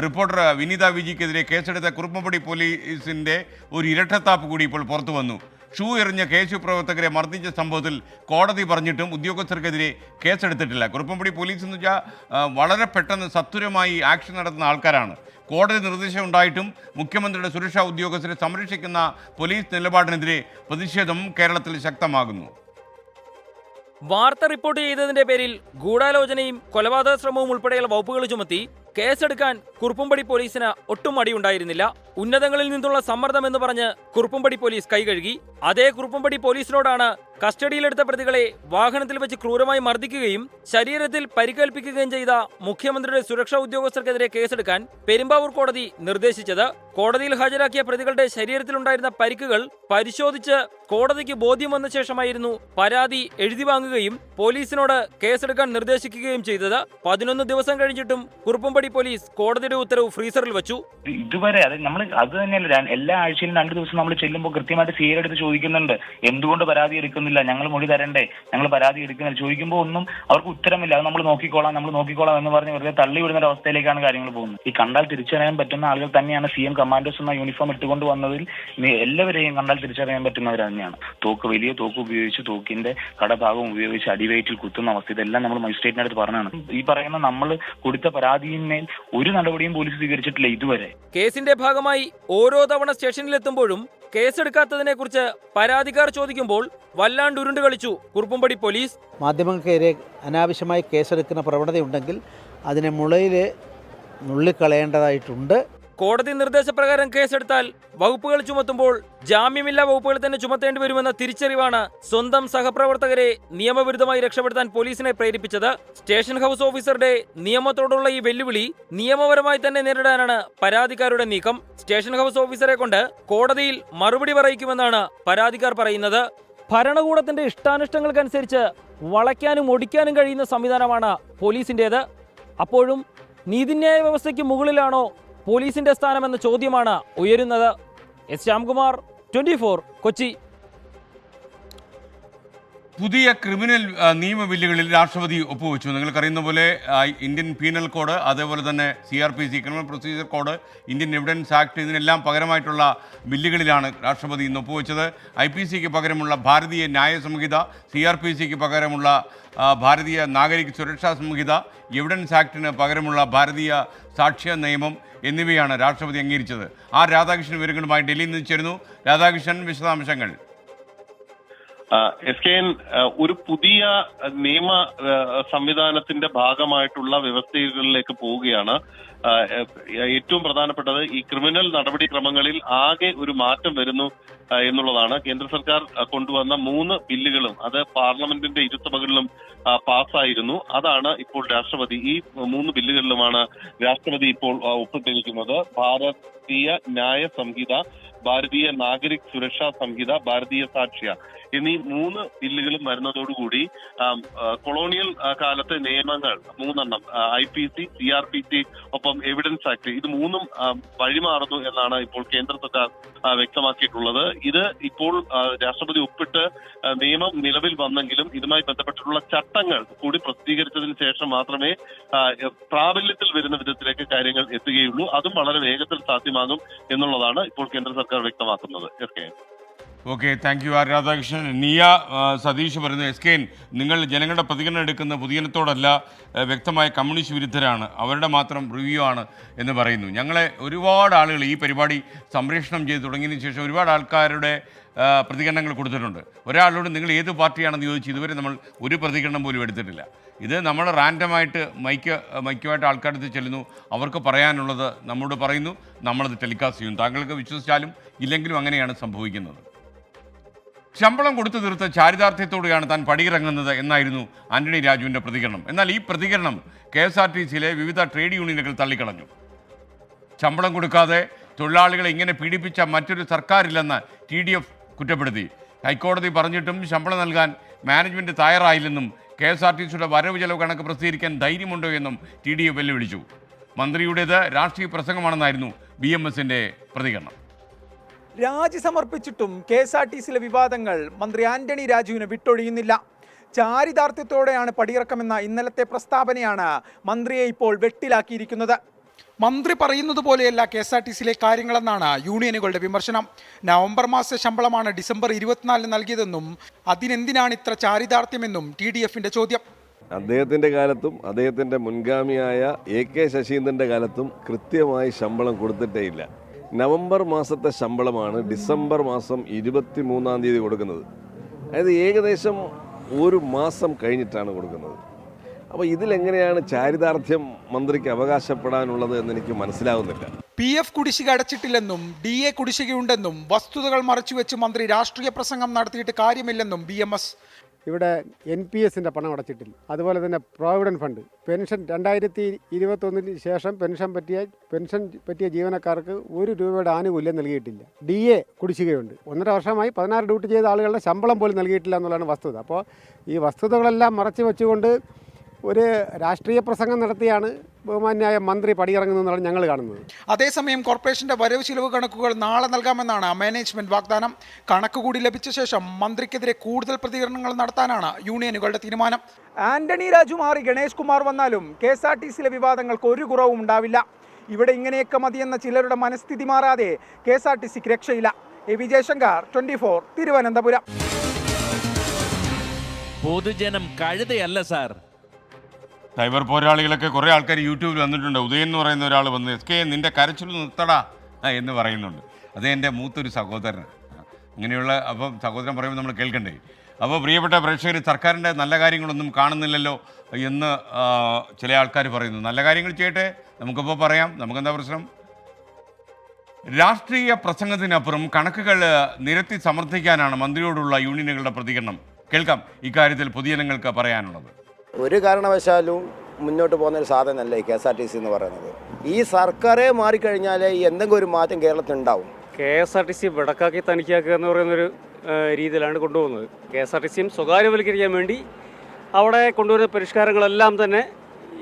റിപ്പോർട്ടർ വിനീത വിജിക്കെതിരെ കേസെടുത്ത കുറുപ്പമ്പടി പോലീസിൻ്റെ ഒരു ഇരട്ടത്താപ്പ് കൂടി ഇപ്പോൾ പുറത്തു വന്നു. ഷൂ എറിഞ്ഞ KSU പ്രവർത്തകരെ മർദ്ദിച്ച സംഭവത്തിൽ കോടതി പറഞ്ഞിട്ടും ഉദ്യോഗസ്ഥർക്കെതിരെ കേസെടുത്തിട്ടില്ല. കുറുപ്പംപടി പോലീസ് എന്ന് വെച്ചാൽ വളരെ പെട്ടെന്ന് സത്വരമായി ആക്ഷൻ നടത്തുന്ന ആൾക്കാരാണ്. കോടതി നിർദ്ദേശം ഉണ്ടായിട്ടും മുഖ്യമന്ത്രിയുടെ സുരക്ഷാ ഉദ്യോഗസ്ഥരെ സംരക്ഷിക്കുന്ന പോലീസ് നിലപാടിനെതിരെ പ്രതിഷേധം കേരളത്തിൽ ശക്തമാകുന്നു. വാർത്ത റിപ്പോർട്ട് ചെയ്തതിന്റെ പേരിൽ ഗൂഢാലോചനയും കൊലപാതക ശ്രമവും ഉൾപ്പെടെയുള്ള വകുപ്പുകൾ ചുമത്തി കേസെടുക്കാൻ കുറുപ്പംപടി പോലീസിന് ഒട്ടും മടിയുണ്ടായിരുന്നില്ല. ഉന്നതങ്ങളിൽ നിന്നുള്ള സമ്മർദ്ദം എന്ന് പറഞ്ഞ് കുറുപ്പംപടി പോലീസ് കൈകഴുകി. അതേ കുറുപ്പംപടി പോലീസിനോടാണ് കസ്റ്റഡിയിലെടുത്ത പ്രതികളെ വാഹനത്തിൽ വെച്ച് ക്രൂരമായി മർദ്ദിക്കുകയും ശരീരത്തിൽ പരിക്കേൽപ്പിക്കുകയും ചെയ്ത മുഖ്യമന്ത്രിയുടെ സുരക്ഷാ ഉദ്യോഗസ്ഥർക്കെതിരെ കേസെടുക്കാൻ പെരുമ്പാവൂർ കോടതി നിർദ്ദേശിച്ചത്. കോടതിയിൽ ഹാജരാക്കിയ പ്രതികളുടെ ശരീരത്തിലുണ്ടായിരുന്ന പരിക്കുകൾ പരിശോധിച്ച് കോടതിക്ക് ബോധ്യം വന്ന ശേഷമായിരുന്നു പരാതി എഴുതി വാങ്ങുകയും പോലീസിനോട് കേസെടുക്കാൻ നിർദ്ദേശിക്കുകയും ചെയ്തത്. 11 ദിവസം കഴിഞ്ഞിട്ടും കുറുപ്പംപടി പോലീസ് കോടതിയുടെ ഉത്തരവ് ഫ്രീസറിൽ വെച്ചു. ഇതുവരെ അത് തന്നെയല്ല, എല്ലാ ആഴ്ചയിലും 2 ദിവസം നമ്മൾ ചെല്ലുമ്പോൾ കൃത്യമായിട്ട് CI എടുത്ത് ചോദിക്കുന്നുണ്ട്, എന്തുകൊണ്ട് പരാതി എടുക്കുന്നില്ല, ഞങ്ങൾ മൊഴി തരണ്ടേ, ഞങ്ങൾ പരാതി എടുക്കുന്നില്ല. ചോദിക്കുമ്പോൾ ഒന്നും അവർക്ക് ഉത്തരമില്ല. അത് നമ്മൾ നോക്കിക്കോളാം എന്ന് പറഞ്ഞ് വെറുതെ തള്ളി വിടുന്ന ഒരു അവസ്ഥയിലേക്കാണ് കാര്യങ്ങൾ പോകുന്നത്. ഈ കണ്ടാൽ തിരിച്ചറിയാൻ പറ്റുന്ന ആളുകൾ തന്നെയാണ് CM കമാൻഡോസ് എന്ന യൂണിഫോം ഇട്ടുകൊണ്ട് വന്നതിൽ എല്ലാവരെയും കണ്ടാൽ തിരിച്ചറിയാൻ പറ്റുന്നവർ തന്നെയാണ്. വലിയ തോക്ക് ഉപയോഗിച്ച് തോക്കിന്റെ കടഭാഗം ഉപയോഗിച്ച് അടിവയറ്റിൽ കുത്തുന്ന അവസ്ഥ, ഇതെല്ലാം നമ്മൾ മജിസ്ട്രേറ്റിന്റെ അടുത്ത് പറഞ്ഞാണ്. ഈ പറയുന്ന നമ്മൾ കൊടുത്ത പരാതിയിന്മേൽ ഒരു നടപടിയും പോലീസ് സ്വീകരിച്ചിട്ടില്ല ഇതുവരെ. കേസിന്റെ ഭാഗമായി ഓരോ തവണ സ്റ്റേഷനിലെത്തുമ്പോഴും കേസെടുക്കാത്തതിനെ കുറിച്ച് പരാതിക്കാർ ചോദിക്കുമ്പോൾ വല്ലാണ്ട് ഉരുണ്ട് കളിച്ചു കുറുപ്പംപടി പോലീസ്. മാധ്യമങ്ങൾക്കെതിരെ അനാവശ്യമായി കേസെടുക്കുന്ന പ്രവണതയുണ്ടെങ്കിൽ അതിനെ മുളയിൽ നുള്ളിക്കളയേണ്ടതായിട്ടുണ്ട്. കോടതി നിർദ്ദേശപ്രകാരം കേസെടുത്താൽ വകുപ്പുകൾ ചുമത്തുമ്പോൾ ജാമ്യമില്ലാ വകുപ്പുകൾ തന്നെ ചുമത്തേണ്ടി വരുമെന്ന തിരിച്ചറിവാണ് സ്വന്തം സഹപ്രവർത്തകരെ നിയമവിരുദ്ധമായി രക്ഷപ്പെടുത്താൻ പോലീസിനെ പ്രേരിപ്പിച്ചത്. സ്റ്റേഷൻ ഹൗസ് ഓഫീസറുടെ നിയമത്തോടുള്ള ഈ വെല്ലുവിളി നിയമപരമായി തന്നെ നേരിടാനാണ് പരാതിക്കാരുടെ നീക്കം. സ്റ്റേഷൻ ഹൗസ് ഓഫീസറെ കൊണ്ട് കോടതിയിൽ മറുപടി പറയിക്കുമെന്നാണ് പരാതിക്കാർ പറയുന്നത്. ഭരണകൂടത്തിന്റെ ഇഷ്ടാനിഷ്ടങ്ങൾക്കനുസരിച്ച് വളയ്ക്കാനും ഒടിക്കാനും കഴിയുന്ന സംവിധാനമാണ് പോലീസിൻ്റേത്. അപ്പോഴും നീതിന്യായ വ്യവസ്ഥയ്ക്ക് മുകളിലാണോ പോലീസിന്റെ സ്ഥാനമെന്ന ചോദ്യമാണ് ഉയരുന്നത്. എസ് ശ്യാംകുമാർ, 24 കൊച്ചി. പുതിയ ക്രിമിനൽ നിയമ ബില്ലുകളിൽ രാഷ്ട്രപതി ഒപ്പുവെച്ചു. നിങ്ങൾക്കറിയുന്ന പോലെ ഇന്ത്യൻ പീനൽ കോഡ്, അതേപോലെ തന്നെ CRPC criminal procedure code, Indian evidence act, ഇതിനെല്ലാം പകരമായിട്ടുള്ള ബില്ലുകളിലാണ് രാഷ്ട്രപതി ഇന്ന് ഒപ്പുവെച്ചത്. IPCക്ക് പകരമുള്ള ഭാരതീയ ന്യായ സംഹിത, CRPCക്ക് പകരമുള്ള ഭാരതീയ നാഗരിക് സുരക്ഷാ സംഹിത, എവിഡൻസ് ആക്ടിന് പകരമുള്ള ഭാരതീയ സാക്ഷ്യ നിയമം എന്നിവയാണ് രാഷ്ട്രപതി അംഗീകരിച്ചത്. രാധാകൃഷ്ണൻ വിവരങ്ങളുമായി ഡൽഹിയിൽ നിന്ന് ചേരുന്നു. രാധാകൃഷ്ണൻ, വിശദാംശങ്ങൾ. SKN ഒരു പുതിയ നിയമ സംവിധാനത്തിന്റെ ഭാഗമായിട്ടുള്ള വ്യവസ്ഥകളിലേക്ക് പോവുകയാണ്. ഏറ്റവും പ്രധാനപ്പെട്ടത് ഈ ക്രിമിനൽ നടപടിക്രമങ്ങളിൽ ആകെ ഒരു മാറ്റം വരുന്നു എന്നുള്ളതാണ്. കേന്ദ്ര സർക്കാർ കൊണ്ടുവന്ന 3 ബില്ലുകളും അത് പാർലമെന്റിന്റെ ഇരുസഭകളിലും പാസ്സായിരുന്നു. അതാണ് ഇപ്പോൾ രാഷ്ട്രപതി, ഈ 3 ബില്ലുകളിലുമാണ് രാഷ്ട്രപതി ഇപ്പോൾ ഒപ്പിട്ടിരിക്കുന്നത്. ഭാരതീയ ന്യായ സംഹിത, ഭാരതീയ നാഗരിക് സുരക്ഷാ സംഹിത, ഭാരതീയ സാക്ഷ്യ എന്നീ 3 ബില്ലുകളും വരുന്നതോടുകൂടി കൊളോണിയൽ കാലത്തെ നിയമങ്ങൾ 3 IPC, CRPC ഒപ്പം എവിഡൻസ് ആക്ട്, ഇത് 3 വഴിമാറുന്നു എന്നാണ് ഇപ്പോൾ കേന്ദ്ര സർക്കാർ വ്യക്തമാക്കിയിട്ടുള്ളത്. ഇത് ഇപ്പോൾ രാഷ്ട്രപതി ഒപ്പിട്ട് നിയമം നിലവിൽ വന്നെങ്കിലും ഇതുമായി ബന്ധപ്പെട്ടിട്ടുള്ള ചട്ടങ്ങൾ കൂടി പ്രസിദ്ധീകരിച്ചതിന് ശേഷം മാത്രമേ പ്രാബല്യത്തിൽ വരുന്ന വിധത്തിലേക്ക് കാര്യങ്ങൾ എത്തുകയുള്ളൂ. അതും വളരെ വേഗത്തിൽ സാധ്യമാകും എന്നുള്ളതാണ് ഇപ്പോൾ കേന്ദ്ര സർക്കാർ വ്യക്തമാക്കുന്നത്. Okay, thank you Radhakrishnan. നിയ സതീഷ് പറയുന്നത്, SKN നിങ്ങൾ ജനങ്ങളുടെ പ്രതികരണം എടുക്കുന്ന പൊതുജനത്തോടല്ല, വ്യക്തമായ കമ്മ്യൂണിസ്റ്റ് വിരുദ്ധരാണ്, അവരുടെ മാത്രം റിവ്യൂ ആണ് എന്ന് പറയുന്നു. ഞങ്ങളെ ഒരുപാട് ആളുകൾ ഈ പരിപാടി സംപ്രേഷണം ചെയ്ത് തുടങ്ങിയതിന് ശേഷം ഒരുപാട് ആൾക്കാരുടെ പ്രതികരണങ്ങൾ കൊടുത്തിട്ടുണ്ട്. ഒരാളോട് നിങ്ങൾ ഏത് പാർട്ടിയാണെന്ന് ചോദിച്ച് ഇതുവരെ നമ്മൾ ഒരു പ്രതികരണം പോലും എടുത്തിട്ടില്ല. ഇത് നമ്മൾ റാൻഡമായിട്ട് മൈക്കുമായിട്ട് ആൾക്കാരെടുത്ത് ചെല്ലുന്നു, അവർക്ക് പറയാനുള്ളത് നമ്മോട് പറയുന്നു, നമ്മളത് ടെലികാസ്റ്റ് ചെയ്യുന്നു. താങ്കൾക്ക് വിശ്വസിച്ചാലും ഇല്ലെങ്കിലും അങ്ങനെയാണ് സംഭവിക്കുന്നത്. ശമ്പളം കൊടുത്തു തീർത്ത ചാരിതാർത്ഥ്യത്തോടെയാണ് താൻ പടിയിറങ്ങുന്നത് എന്നായിരുന്നു ആന്റണി രാജുവിൻ്റെ പ്രതികരണം. എന്നാൽ ഈ പ്രതികരണം KSRTCയിലെ വിവിധ ട്രേഡ് യൂണിയനുകൾ തള്ളിക്കളഞ്ഞു. ശമ്പളം കൊടുക്കാതെ തൊഴിലാളികളെ ഇങ്ങനെ പീഡിപ്പിച്ച മറ്റൊരു സർക്കാരില്ലെന്ന് TDF കുറ്റപ്പെടുത്തി. ഹൈക്കോടതി പറഞ്ഞിട്ടും ശമ്പളം നൽകാൻ മാനേജ്മെൻറ്റ് തയ്യാറായില്ലെന്നും KSRTCയുടെ വരവ് ചെലവ് കണക്ക് പ്രസിദ്ധീകരിക്കാൻ ധൈര്യമുണ്ടോ എന്നും TDF വെല്ലുവിളിച്ചു. മന്ത്രിയുടേത് രാഷ്ട്രീയ പ്രസംഗമാണെന്നായിരുന്നു BMSൻ്റെ പ്രതികരണം. രാജി സമർപ്പിച്ചിട്ടും KSRTCയിലെ വിവാദങ്ങൾ മന്ത്രി ആന്റണി രാജുവിന് വിട്ടൊഴിയുന്നില്ല. ചാരിതാർത്ഥ്യത്തോടെയാണ് പടിയിറക്കമെന്ന ഇന്നലത്തെ പ്രസ്താവനയാണ് മന്ത്രിയെ ഇപ്പോൾ വെട്ടിലാക്കിയിരിക്കുന്നത്. മന്ത്രി പറയുന്നത് പോലെയല്ല KSRTCയിലെ കാര്യങ്ങളെന്നാണ് യൂണിയനുകളുടെ വിമർശനം. നവംബർ മാസ ശമ്പളമാണ് ഡിസംബർ 24 നൽകിയതെന്നും അതിനെന്തിനാണ് ഇത്ര ചാരിതാർത്ഥ്യമെന്നും TDFിന്റെ ചോദ്യം. അദ്ദേഹത്തിൻ്റെ കാലത്തും അദ്ദേഹത്തിൻ്റെ മുൻഗാമിയായ AK ശശീന്ദ്രൻ്റെ കാലത്തും കൃത്യമായി ശമ്പളം കൊടുത്തിട്ടേയില്ല. നവംബർ മാസത്തെ ശമ്പളമാണ് ഡിസംബർ മാസം 23-ാം തീയതി കൊടുക്കുന്നത്. അതായത് ഏകദേശം ഒരു മാസം കഴിഞ്ഞിട്ടാണ് കൊടുക്കുന്നത്. അപ്പോൾ ഇതിലെങ്ങനെയാണ് ചാരിതാർത്ഥ്യം മന്ത്രിക്ക് അവകാശപ്പെടാനുള്ളത് എന്ന് എനിക്ക് മനസ്സിലാവുന്നില്ല. PF കുടിശ്ശിക അടച്ചിട്ടില്ലെന്നും DA കുടിശ്ശികയുണ്ടെന്നും വസ്തുതകൾ മറച്ചുവെച്ച് മന്ത്രി രാഷ്ട്രീയ പ്രസംഗം നടത്തിയിട്ട് കാര്യമില്ലെന്നും BMS. ഇവിടെ NPSൻ്റെ പണം അടച്ചിട്ടില്ല. അതുപോലെ തന്നെ പ്രോവിഡൻറ്റ് ഫണ്ട്, പെൻഷൻ 2021 ശേഷം പെൻഷൻ പറ്റിയ ജീവനക്കാർക്ക് ₹1 ആനുകൂല്യം നൽകിയിട്ടില്ല. DA കുടിശ്ശികയുണ്ട്. 1.5 വർഷമായി 16 ഡ്യൂട്ടി ചെയ്ത ആളുകളുടെ ശമ്പളം പോലും നൽകിയിട്ടില്ല എന്നുള്ളതാണ് വസ്തുത. അപ്പോൾ ഈ വസ്തുതകളെല്ലാം മറച്ചു വെച്ചുകൊണ്ട് ഒരു രാഷ്ട്രീയ പ്രസംഗം നടത്തിയാണ് ബഹുമാന്യായ മന്ത്രി പടിയിറങ്ങുന്നതെന്നാണ് ഞങ്ങൾ കാണുന്നത്. അതേസമയം കോർപ്പറേഷന്റെ വരവ് ചിലവ് കണക്കുകൾ നാളെ നൽകാമെന്നാണ് മാനേജ്മെന്റ് വാഗ്ദാനം. കണക്ക് കൂടി ലഭിച്ച ശേഷം മന്ത്രിക്കെതിരെ കൂടുതൽ പ്രതികരണങ്ങൾ നടത്താനാണ് യൂണിയനുകളുടെ തീരുമാനം. ആന്റണി രാജു മാറി ഗണേഷ് കുമാർ വന്നാലും KSRTCയിലെ വിവാദങ്ങൾക്ക് ഒരു കുറവും ഉണ്ടാവില്ല. ഇവിടെ ഇങ്ങനെയൊക്കെ മതിയെന്ന ചിലരുടെ മനസ്ഥിതി മാറാതെ KSRTCക്ക് രക്ഷയില്ല. AV ജയശങ്കർ, 24, തിരുവനന്തപുരം. പൊതുജനം കഴുതയല്ല സാർ. സൈബർ പോരാളികളൊക്കെ കുറേ ആൾക്കാർ യൂട്യൂബിൽ വന്നിട്ടുണ്ട്. ഉദയൻ എന്ന് പറയുന്ന ഒരാൾ വന്ന് SK നിൻ്റെ കരച്ചിൽ നിർത്തടാ എന്ന് പറയുന്നുണ്ട്. അത് എൻ്റെ മൂത്തൊരു സഹോദരൻ. അങ്ങനെയുള്ള അപ്പം സഹോദരൻ പറയുമ്പോൾ നമ്മൾ കേൾക്കണ്ടേ. അപ്പോൾ പ്രിയപ്പെട്ട പ്രേക്ഷകർ, സർക്കാരിൻ്റെ നല്ല കാര്യങ്ങളൊന്നും കാണുന്നില്ലല്ലോ എന്ന് ചില ആൾക്കാർ പറയുന്നു. നല്ല കാര്യങ്ങൾ ചെയ്യട്ടെ, നമുക്കിപ്പോൾ പറയാം, നമുക്കെന്താ പ്രശ്നം. രാഷ്ട്രീയ പ്രസംഗത്തിനപ്പുറം കണക്കുകൾ നിരത്തി സമർത്ഥിക്കാനാണ് മന്ത്രിയോടുള്ള യൂണിയനുകളുടെ പ്രതികരണം. കേൾക്കാം ഇക്കാര്യത്തിൽ പൊതുജനങ്ങൾക്ക് പറയാനുള്ളത്. ഒരു കാരണവശാലും മുന്നോട്ട് പോകുന്നൊരു സാധനമല്ല ഈ KSRTC എന്ന് പറയുന്നത്. ഈ സർക്കാരെ മാറിക്കഴിഞ്ഞാൽ എന്തെങ്കിലും ഒരു മാറ്റം കേരളത്തിൽ ഉണ്ടാവും. KSRTC വിടക്കാക്കി തനിക്കാക്കുക എന്ന് പറയുന്നൊരു രീതിയിലാണ് കൊണ്ടുപോകുന്നത്. KSRTCയും സ്വകാര്യവൽക്കരിക്കാൻ വേണ്ടി അവിടെ കൊണ്ടുവരുന്ന പരിഷ്കാരങ്ങളെല്ലാം തന്നെ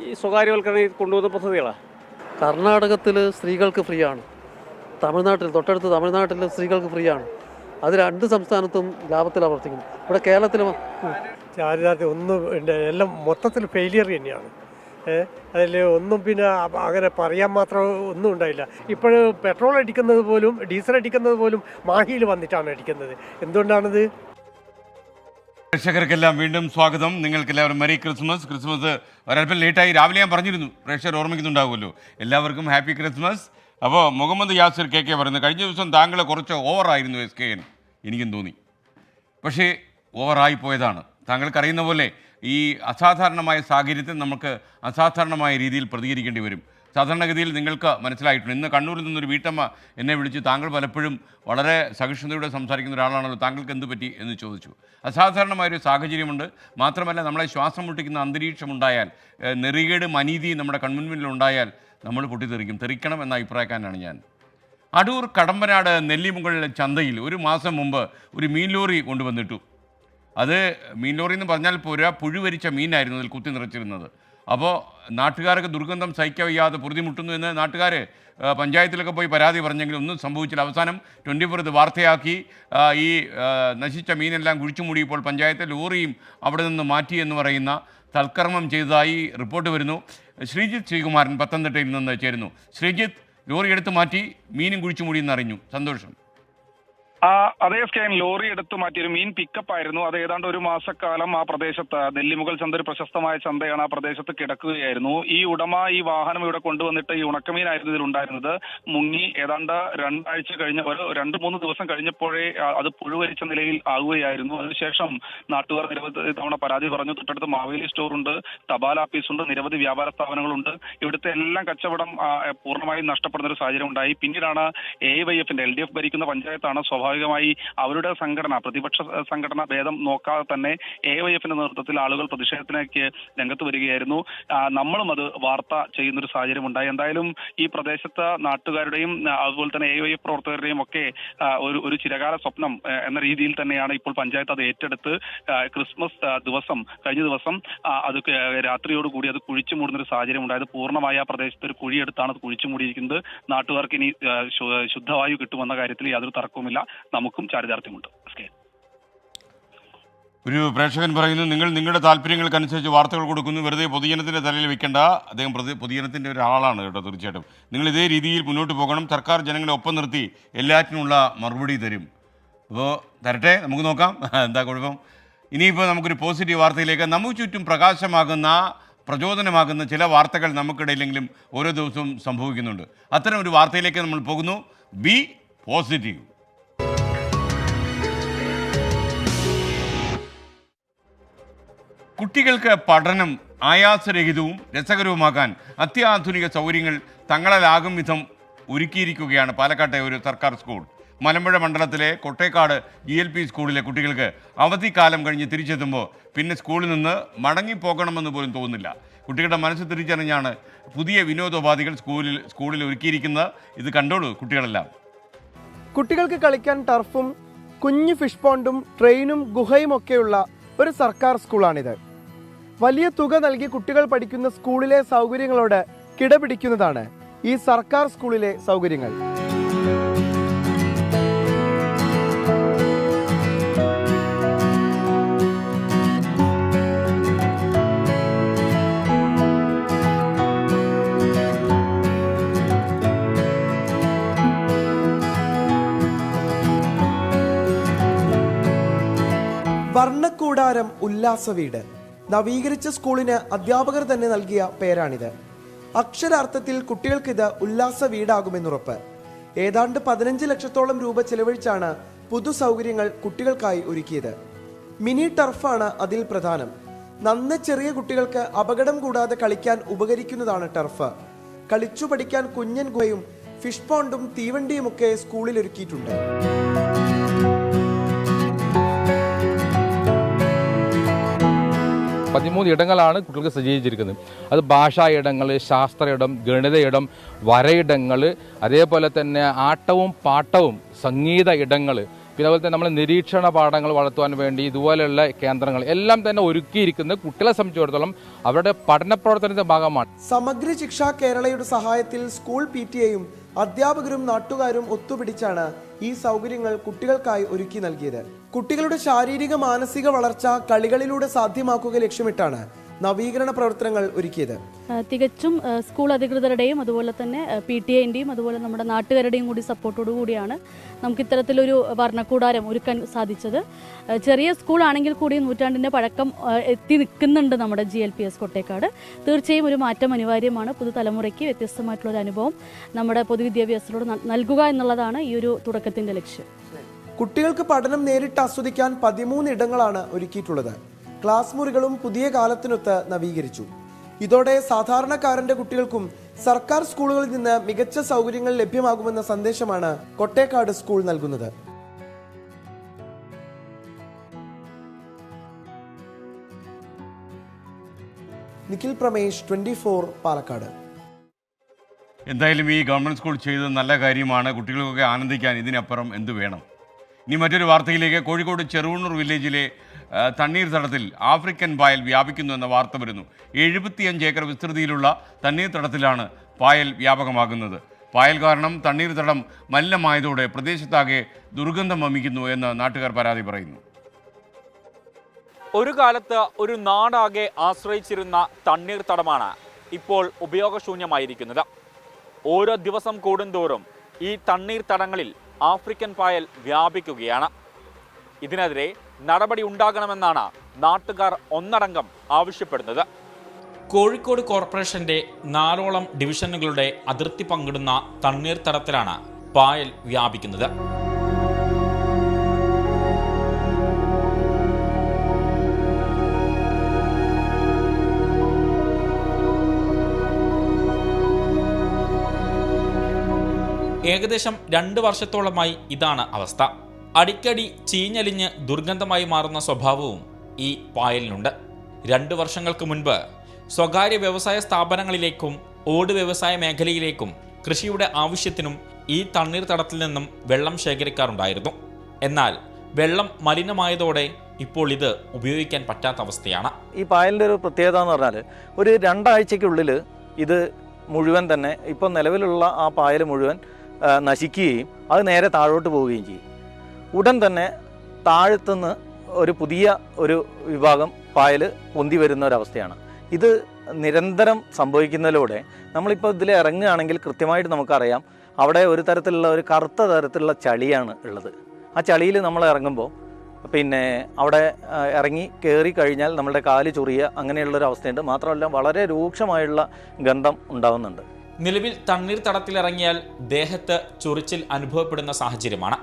ഈ സ്വകാര്യവൽക്കരണം കൊണ്ടുവന്ന പദ്ധതികളാണ്. കർണാടകത്തിൽ സ്ത്രീകൾക്ക് ഫ്രീ ആണ്, തൊട്ടടുത്ത് തമിഴ്നാട്ടിൽ സ്ത്രീകൾക്ക് ഫ്രീ ആണ്. അത് 2 സംസ്ഥാനത്തും ലാഭത്തിലാണ് പ്രവർത്തിക്കുന്നത്. ഇവിടെ കേരളത്തിലും ചാരിതാർത്ഥ്യം ഒന്നും എല്ലാം മൊത്തത്തിൽ ഫെയിലിയർ തന്നെയാണ്. അതിൽ ഒന്നും പിന്നെ അങ്ങനെ പറയാൻ മാത്രം ഒന്നും ഉണ്ടായില്ല. ഇപ്പോൾ പെട്രോൾ അടിക്കുന്നത് പോലും ഡീസൽ അടിക്കുന്നത് പോലും മാഹിയിൽ വന്നിട്ടാണ് അടിക്കുന്നത്. എന്തുകൊണ്ടാണിത്? പ്രേക്ഷകർക്കെല്ലാം വീണ്ടും സ്വാഗതം. നിങ്ങൾക്കെല്ലാവരും മെറി ക്രിസ്മസ്. ക്രിസ്മസ് ഒരല്പം ലേറ്റായി, രാവിലെ ഞാൻ പറഞ്ഞിരുന്നു, പ്രേക്ഷകർ ഓർമ്മിക്കുന്നുണ്ടാവുമല്ലോ. എല്ലാവർക്കും ഹാപ്പി ക്രിസ്മസ്. അപ്പോൾ മുഹമ്മദ് യാസിർ KK പറയുന്നത്, കഴിഞ്ഞ ദിവസം താങ്കൾ കുറച്ച് ഓവറായിരുന്നു SK എനിക്കും തോന്നി. പക്ഷേ ഓവറായി പോയതാണ്. താങ്കൾക്കറിയുന്ന പോലെ ഈ അസാധാരണമായ സാഹചര്യത്തിൽ നമുക്ക് അസാധാരണമായ രീതിയിൽ പ്രതികരിക്കേണ്ടി വരും. സാധാരണഗതിയിൽ നിങ്ങൾക്ക് മനസ്സിലായിട്ടുണ്ട്. ഇന്ന് കണ്ണൂരിൽ നിന്നൊരു വീട്ടമ്മ എന്നെ വിളിച്ച്, താങ്കൾ പലപ്പോഴും വളരെ സഹിഷ്ണുതയോടെ സംസാരിക്കുന്ന ഒരാളാണല്ലോ, താങ്കൾക്ക് എന്ത് പറ്റി എന്ന് ചോദിച്ചു. അസാധാരണമായൊരു സാഹചര്യമുണ്ട്. മാത്രമല്ല, നമ്മളെ ശ്വാസം മുട്ടിക്കുന്ന അന്തരീക്ഷമുണ്ടായാൽ, നെറികേടും അനീതിയും നമ്മുടെ കൺമുൻപിലുണ്ടായാൽ നമ്മൾ പൊട്ടിത്തെറിക്കും. തെറിക്കണം എന്ന അഭിപ്രായക്കാരനാണ് ഞാൻ. അടൂർ കടമ്പനാട് നെല്ലിമുകൾ ചന്തയിൽ ഒരു മാസം മുമ്പ് ഒരു മീൻ ലോറി കൊണ്ടുവന്നിട്ടു. അത് മീൻ ലോറി എന്ന് പറഞ്ഞാൽ പോരാ, പുഴുവരിച്ച മീനായിരുന്നു അതിൽ കുത്തി നിറച്ചിരുന്നത്. അപ്പോൾ നാട്ടുകാർക്ക് ദുർഗന്ധം സഹിക്കവയ്യാതെ പൊറുതിമുട്ടുന്നു എന്ന് നാട്ടുകാർ പഞ്ചായത്തിലൊക്കെ പോയി പരാതി പറഞ്ഞെങ്കിലും ഒന്നും സംഭവിച്ചില്ല. അവസാനം 24 ഇത് വാർത്തയാക്കി. ഈ നശിച്ച മീനെല്ലാം കുഴിച്ചുമൂടിയപ്പോൾ പഞ്ചായത്ത് ലോറിയും അവിടെ നിന്ന് മാറ്റി എന്ന് പറയുന്ന തൽക്കർമ്മം ചെയ്തതായി റിപ്പോർട്ട് വരുന്നു. ശ്രീജിത്ത് ശ്രീകുമാരൻ പത്തനംതിട്ടയിൽ നിന്ന് ചേരുന്നു. ശ്രീജിത്ത്, ലോറി എടുത്ത് മാറ്റി, മീനും കുഴിച്ചുമൂടിയെന്ന് അറിഞ്ഞു, സന്തോഷം. അതേ സ്കാൻ ലോറി എടുത്തു മാറ്റിയൊരു മീൻ പിക്കപ്പ് ആയിരുന്നു. അത് ഏതാണ്ട് ഒരു മാസക്കാലം ആ പ്രദേശത്ത്, നെല്ലിമുകൾ ചന്ത ഒരു പ്രശസ്തമായ ചന്തയാണ്, ആ പ്രദേശത്ത് കിടക്കുകയായിരുന്നു. ഈ ഉടമ ഈ വാഹനം ഇവിടെ കൊണ്ടുവന്നിട്ട് ഈ ഉണക്കമീനായിരുന്നു ഇതിലുണ്ടായിരുന്നത്. മുങ്ങി ഏതാണ്ട് 2 ആഴ്ച കഴിഞ്ഞ 2-3 ദിവസം കഴിഞ്ഞപ്പോഴേ അത് പുഴുവരിച്ച നിലയിൽ ആകുകയായിരുന്നു. അതിനുശേഷം നാട്ടുകാർ നിരവധി തവണ പരാതി പറഞ്ഞു. തൊട്ടടുത്ത് മാവേലി സ്റ്റോറുണ്ട്, തപാൽ ഓഫീസുണ്ട്, നിരവധി വ്യാപാര സ്ഥാപനങ്ങളുണ്ട്. ഇവിടുത്തെ എല്ലാം കച്ചവടം പൂർണ്ണമായും നഷ്ടപ്പെടുന്ന ഒരു സാഹചര്യം ഉണ്ടായി. പിന്നീടാണ് AYFന്റെ LDF ഭരിക്കുന്ന പഞ്ചായത്താണ് സ്വാഭാവികമായി അവരുടെ സംഘടന, പ്രതിപക്ഷ സംഘടന ഭേദം നോക്കാതെ തന്നെ AYFന്റെ നേതൃത്വത്തിൽ ആളുകൾ പ്രതിഷേധത്തിലേക്ക് രംഗത്ത് വരികയായിരുന്നു. നമ്മളും അത് വാർത്ത ചെയ്യുന്നൊരു സാഹചര്യം ഉണ്ടായി. എന്തായാലും ഈ പ്രദേശത്ത് നാട്ടുകാരുടെയും അതുപോലെ തന്നെ AYF പ്രവർത്തകരുടെയും ഒക്കെ ഒരു ചിരകാല സ്വപ്നം എന്ന രീതിയിൽ തന്നെയാണ് ഇപ്പോൾ പഞ്ചായത്ത് അത് ഏറ്റെടുത്ത് ക്രിസ്മസ് ദിവസം, കഴിഞ്ഞ ദിവസം അത് രാത്രിയോടുകൂടി അത് കുഴിച്ചു മൂടുന്നൊരു സാഹചര്യം ഉണ്ടായത്. പൂർണ്ണമായ ആ പ്രദേശത്ത് ഒരു കുഴിയെടുത്താണ് അത് കുഴിച്ചു മൂടിയിരിക്കുന്നത്. നാട്ടുകാർക്ക് ഇനി ശുദ്ധവായു കിട്ടുമെന്ന കാര്യത്തിൽ യാതൊരു തർക്കവുമില്ല. നമുക്കും ചാരിതാർത്ഥ്യമുണ്ട്. ഒരു പ്രേക്ഷകൻ പറയുന്നു, നിങ്ങൾ നിങ്ങളുടെ താല്പര്യങ്ങൾക്കനുസരിച്ച് വാർത്തകൾ കൊടുക്കുന്നു, വെറുതെ പൊതുജനത്തിൻ്റെ തലയിൽ വെക്കേണ്ട. അദ്ദേഹം പൊതുജനത്തിൻ്റെ ഒരാളാണ് കേട്ടോ, തീർച്ചയായിട്ടും. നിങ്ങൾ ഇതേ രീതിയിൽ മുന്നോട്ട് പോകണം. സർക്കാർ ജനങ്ങളെ ഒപ്പം നിർത്തി എല്ലാറ്റിനുള്ള മറുപടി തരും. അപ്പോൾ തരട്ടെ, നമുക്ക് നോക്കാം എന്താ കുഴപ്പം. ഇനിയിപ്പോൾ നമുക്കൊരു പോസിറ്റീവ് വാർത്തയിലേക്ക്. നമുക്ക് ചുറ്റും പ്രകാശമാകുന്ന, പ്രചോദനമാകുന്ന ചില വാർത്തകൾ നമുക്കിടയിലെങ്കിലും ഓരോ ദിവസവും സംഭവിക്കുന്നുണ്ട്. അത്തരം ഒരു വാർത്തയിലേക്ക് നമ്മൾ പോകുന്നു. B positive. കുട്ടികൾക്ക് പഠനം ആയാസരഹിതവും രസകരവുമാക്കാൻ അത്യാധുനിക സൗകര്യങ്ങൾ തങ്ങളാലാകും വിധം ഒരുക്കിയിരിക്കുകയാണ് പാലക്കാട്ടെ ഒരു സർക്കാർ സ്കൂൾ. മലമ്പുഴ മണ്ഡലത്തിലെ കൊട്ടേക്കാട് GLP സ്കൂളിലെ കുട്ടികൾക്ക് അവധിക്കാലം കഴിഞ്ഞ് തിരിച്ചെത്തുമ്പോൾ പിന്നെ സ്കൂളിൽ നിന്ന് മടങ്ങിപ്പോകണമെന്ന് പോലും തോന്നുന്നില്ല. കുട്ടികളുടെ മനസ്സ് തിരിച്ചറിഞ്ഞാണ് പുതിയ വിനോദോപാധികൾ സ്കൂളിൽ ഒരുക്കിയിരിക്കുന്നത്. ഇത് കണ്ടോളൂ കുട്ടികളെല്ലാം. കുട്ടികൾക്ക് കളിക്കാൻ ടർഫും കുഞ്ഞു ഫിഷ് പോണ്ടും ട്രെയിനും ഗുഹയും ഒക്കെയുള്ള ഒരു സർക്കാർ സ്കൂളാണിത്. വലിയ തുക നൽകി കുട്ടികൾ പഠിക്കുന്ന സ്കൂളിലെ സൗകര്യങ്ങളോട് കിടപിടിക്കുന്നതാണ് ഈ സർക്കാർ സ്കൂളിലെ സൗകര്യങ്ങൾ. വർണ്ണക്കൂടാരം ഉല്ലാസ വീട്. നവീകരിച്ച സ്കൂളിന് അധ്യാപകർ തന്നെ നൽകിയ പേരാണിത്. അക്ഷരാർത്ഥത്തിൽ കുട്ടികൾക്കിത് ഉല്ലാസ വീടാകുമെന്നുറപ്പ്. ഏതാണ്ട് 15 ലക്ഷത്തോളം രൂപ ചെലവഴിച്ചാണ് പുതു സൗകര്യങ്ങൾ കുട്ടികൾക്കായി ഒരുക്കിയത്. മിനി ടർഫാണ് അതിൽ പ്രധാനം. നന്ന ചെറിയ കുട്ടികൾക്ക് അപകടം കൂടാതെ കളിക്കാൻ ഉപകരിക്കുന്നതാണ് ടർഫ്. കളിച്ചു പഠിക്കാൻ കുഞ്ഞൻ ഗുഹയും ഫിഷ് പോണ്ടും തീവണ്ടിയുമൊക്കെ സ്കൂളിൽ ഒരുക്കിയിട്ടുണ്ട്. 13 ഇടങ്ങളാണ് കുട്ടികൾക്ക് സജ്ജീകരിച്ചിരിക്കുന്നത്. അത് ഭാഷാ ഇടങ്ങൾ, ശാസ്ത്ര ഇടം, ഗണിത ഇടം, വരയിടങ്ങൾ, അതേപോലെ തന്നെ ആട്ടവും പാട്ടവും സംഗീത ഇടങ്ങൾ, പിന്നെ അതുപോലെ തന്നെ നമ്മൾ നിരീക്ഷണ പാഠങ്ങൾ വളർത്തുവാൻ വേണ്ടി ഇതുപോലെയുള്ള കേന്ദ്രങ്ങൾ എല്ലാം തന്നെ ഒരുക്കിയിരിക്കുന്നത് കുട്ടികളെ സംബന്ധിച്ചിടത്തോളം അവരുടെ പഠന പ്രവർത്തനത്തിന്റെ ഭാഗമാണ്. സമഗ്ര ശിക്ഷ കേരളയുടെ സഹായത്തിൽ സ്കൂൾ PTA-യും അധ്യാപകരും നാട്ടുകാരും ഒത്തുപിടിച്ചാണ് ഈ സൗകര്യങ്ങൾ കുട്ടികൾക്കായി ഒരുക്കി നൽകിയത്. കുട്ടികളുടെ ശാരീരിക മാനസിക വളർച്ച കളികളിലൂടെ സാധ്യമാക്കുക ലക്ഷ്യമിട്ടാണ് നവീകരണ പ്രവർത്തനങ്ങൾ ഒരുക്കിയത്. തികച്ചും സ്കൂൾ അധികൃതരുടെയും അതുപോലെ തന്നെ PTA-ൻ്റെയും അതുപോലെ നമ്മുടെ നാട്ടുകാരുടെയും കൂടി സപ്പോർട്ടോടു കൂടിയാണ് നമുക്ക് ഇത്തരത്തിലൊരു വർണ്ണക്കൂടാരം ഒരുക്കാൻ സാധിച്ചത്. ചെറിയ സ്കൂളാണെങ്കിൽ കൂടി നൂറ്റാണ്ടിൻ്റെ പഴക്കം എത്തി നിൽക്കുന്നുണ്ട് നമ്മുടെ GLPS കൊട്ടേക്കാട്. തീർച്ചയായും ഒരു മാറ്റം അനിവാര്യമാണ്. പുതുതലമുറയ്ക്ക് വ്യത്യസ്തമായിട്ടുള്ളൊരു അനുഭവം നമ്മുടെ പൊതുവിദ്യാഭ്യാസത്തിലൂടെ നൽകുക എന്നുള്ളതാണ് ഈ ഒരു തുടക്കത്തിൻ്റെ ലക്ഷ്യം. കുട്ടികൾക്ക് പഠനം നേരിട്ട് ആസ്വദിക്കാൻ 13 ഇടങ്ങളാണ് ഒരുക്കിയിട്ടുള്ളത്. ക്ലാസ് മുറികളും പുതിയ കാലത്തിനൊത്ത് നവീകരിച്ചു. ഇതോടെ സാധാരണക്കാരന്റെ കുട്ടികൾക്കും സർക്കാർ സ്കൂളുകളിൽ നിന്ന് മികച്ച സൗകര്യങ്ങൾ ലഭ്യമാകുമെന്ന സന്ദേശമാണ് കൊട്ടേക്കാട് സ്കൂൾ നൽകുന്നത്. നിഖിൽ പ്രമേഷ്, 24 പാലക്കാട്. എന്തായാലും ഈ ഗവൺമെൻറ് സ്കൂൾ ചെയ്തത് നല്ല കാര്യമാണ്. കുട്ടികൾക്കൊക്കെ ആനന്ദിക്കാൻ ഇതിനപ്പുറം എന്ത് വേണം. ഇനി മറ്റൊരു വാർത്തയിലേക്ക്. കോഴിക്കോട് ചെറുവണ്ണൂർ വില്ലേജിലെ തണ്ണീർത്തടത്തിൽ ആഫ്രിക്കൻ പായൽ വ്യാപിക്കുന്നു എന്ന വാർത്ത വരുന്നു. 75 ഏക്കർ വിസ്തൃതിയിലുള്ള തണ്ണീർത്തടത്തിലാണ് പായൽ വ്യാപകമാകുന്നത്. പായൽ കാരണം തണ്ണീർത്തടം മലിനമായതോടെ പ്രദേശത്താകെ ദുർഗന്ധം വമിക്കുന്നു എന്ന് നാട്ടുകാർ പരാതി പറയുന്നു. ഒരു കാലത്ത് ഒരു നാടാകെ ആശ്രയിച്ചിരുന്ന തണ്ണീർത്തടമാണ് ഇപ്പോൾ ഉപയോഗശൂന്യമായിരിക്കുന്നത്. ഓരോ ദിവസം കൂടുന്തോറും ഈ തണ്ണീർത്തടങ്ങളിൽ ആഫ്രിക്കൻ പായൽ വ്യാപിക്കുകയാണ്. ഇതിനെതിരെ നടപടി ഉണ്ടാകണമെന്നാണ് നാട്ടുകാർ ഒന്നടങ്കം ആവശ്യപ്പെടുന്നത്. കോഴിക്കോട് കോർപ്പറേഷന്റെ 4ഓളം ഡിവിഷനുകളുടെ അതിർത്തി പങ്കിടുന്ന തണ്ണീർത്തടത്തിലാണ് പായൽ വ്യാപിക്കുന്നത്. ഏകദേശം 2 വർഷത്തോളമായി ഇതാണ് അവസ്ഥ. അടിക്കടി ചീഞ്ഞലിഞ്ഞ് ദുർഗന്ധമായി മാറുന്ന സ്വഭാവവും ഈ പായലിനുണ്ട്. 2 വർഷങ്ങൾക്ക് മുൻപ് സ്വകാര്യ വ്യവസായ സ്ഥാപനങ്ങളിലേക്കും ഓട് വ്യവസായ മേഖലയിലേക്കും കൃഷിയുടെ ആവശ്യത്തിനും ഈ തണ്ണീർത്തടത്തിൽ നിന്നും വെള്ളം ശേഖരിക്കാറുണ്ടായിരുന്നു. എന്നാൽ വെള്ളം മലിനമായതോടെ ഇപ്പോൾ ഇത് ഉപയോഗിക്കാൻ പറ്റാത്ത അവസ്ഥയാണ്. ഈ പായലിൻ്റെ ഒരു പ്രത്യേകത എന്ന് പറഞ്ഞാൽ ഒരു 2 ആഴ്ചയ്ക്കുള്ളിൽ ഇത് മുഴുവൻ തന്നെ ഇപ്പോൾ നിലവിലുള്ള ആ പായൽ മുഴുവൻ നശിക്കുകയും അത് നേരെ താഴോട്ട് പോവുകയും ചെയ്യും. ഉടൻ തന്നെ താഴത്തുനിന്ന് ഒരു പുതിയ ഒരു വിഭാഗം പായൽ പൊന്തി വരുന്ന ഒരവസ്ഥയാണ്. ഇത് നിരന്തരം സംഭവിക്കുന്നതിലൂടെ നമ്മളിപ്പോൾ ഇതിൽ ഇറങ്ങുകയാണെങ്കിൽ കൃത്യമായിട്ട് നമുക്കറിയാം അവിടെ ഒരു തരത്തിലുള്ള ഒരു കറുത്ത തരത്തിലുള്ള ചളിയാണ് ഉള്ളത്. ആ ചളിയിൽ നമ്മൾ ഇറങ്ങുമ്പോൾ പിന്നെ അവിടെ ഇറങ്ങി കയറി കഴിഞ്ഞാൽ നമ്മുടെ കാല് ചൊറിയുക അങ്ങനെയുള്ളൊരു അവസ്ഥയുണ്ട്. മാത്രമല്ല വളരെ രൂക്ഷമായുള്ള ഗന്ധം ഉണ്ടാകുന്നുണ്ട്. നിലവിൽ തണ്ണീർത്തടത്തിലിറങ്ങിയാൽ ദേഹത്ത് ചൊറിച്ചിൽ അനുഭവപ്പെടുന്ന സാഹചര്യമാണ്.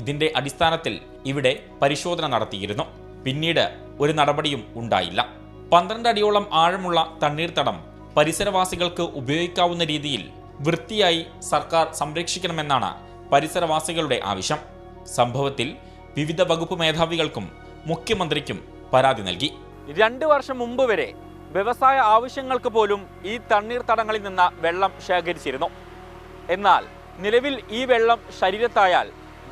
ഇതിന്റെ അടിസ്ഥാനത്തിൽ ഇവിടെ പരിശോധന നടത്തിയിരുന്നു. പിന്നീട് ഒരു നടപടിയും ഉണ്ടായില്ല. 12 അടിയോളം ആഴമുള്ള തണ്ണീർത്തടം പരിസരവാസികൾക്ക് ഉപയോഗിക്കാവുന്ന രീതിയിൽ വൃത്തിയായി സർക്കാർ സംരക്ഷിക്കണമെന്നാണ് പരിസരവാസികളുടെ ആവശ്യം. സംഭവത്തിൽ വിവിധ വകുപ്പ് മേധാവികൾക്കും മുഖ്യമന്ത്രിക്കും പരാതി നൽകി. 2 വർഷം മുമ്പ് വരെ വ്യവസായ ആവശ്യങ്ങൾക്ക് പോലും ഈ തണ്ണീർത്തടങ്ങളിൽ നിന്ന് വെള്ളം ശേഖരിച്ചിരുന്നു. എന്നാൽ നിലവിൽ ഈ വെള്ളം ശരീരത്തായാൽ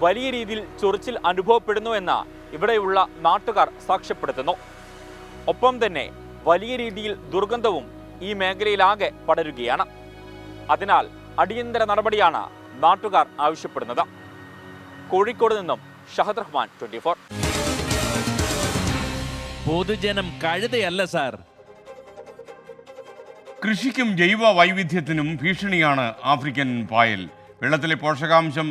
വലിയ രീതിയിൽ ചൊറിച്ചിൽ അനുഭവപ്പെടുന്നു എന്ന് ഇവിടെയുള്ള നാട്ടുകാർ സാക്ഷ്യപ്പെടുത്തുന്നു. ഒപ്പം തന്നെ വലിയ രീതിയിൽ ദുർഗന്ധവും ഈ മേഖലയിലാകെ പടരുകയാണ്. അതിനാൽ അടിയന്തര നടപടിയാണ് നാട്ടുകാർ ആവശ്യപ്പെടുന്നത്. കോഴിക്കോട് നിന്നും ഷഹദ് റഹ്മാൻ, 24. പൊതുജനം കഴുതയല്ല സാർ. കൃഷിക്കും ജൈവ വൈവിധ്യത്തിനും ഭീഷണിയാണ് ആഫ്രിക്കൻ പായൽ. വെള്ളത്തിലെ പോഷകാംശം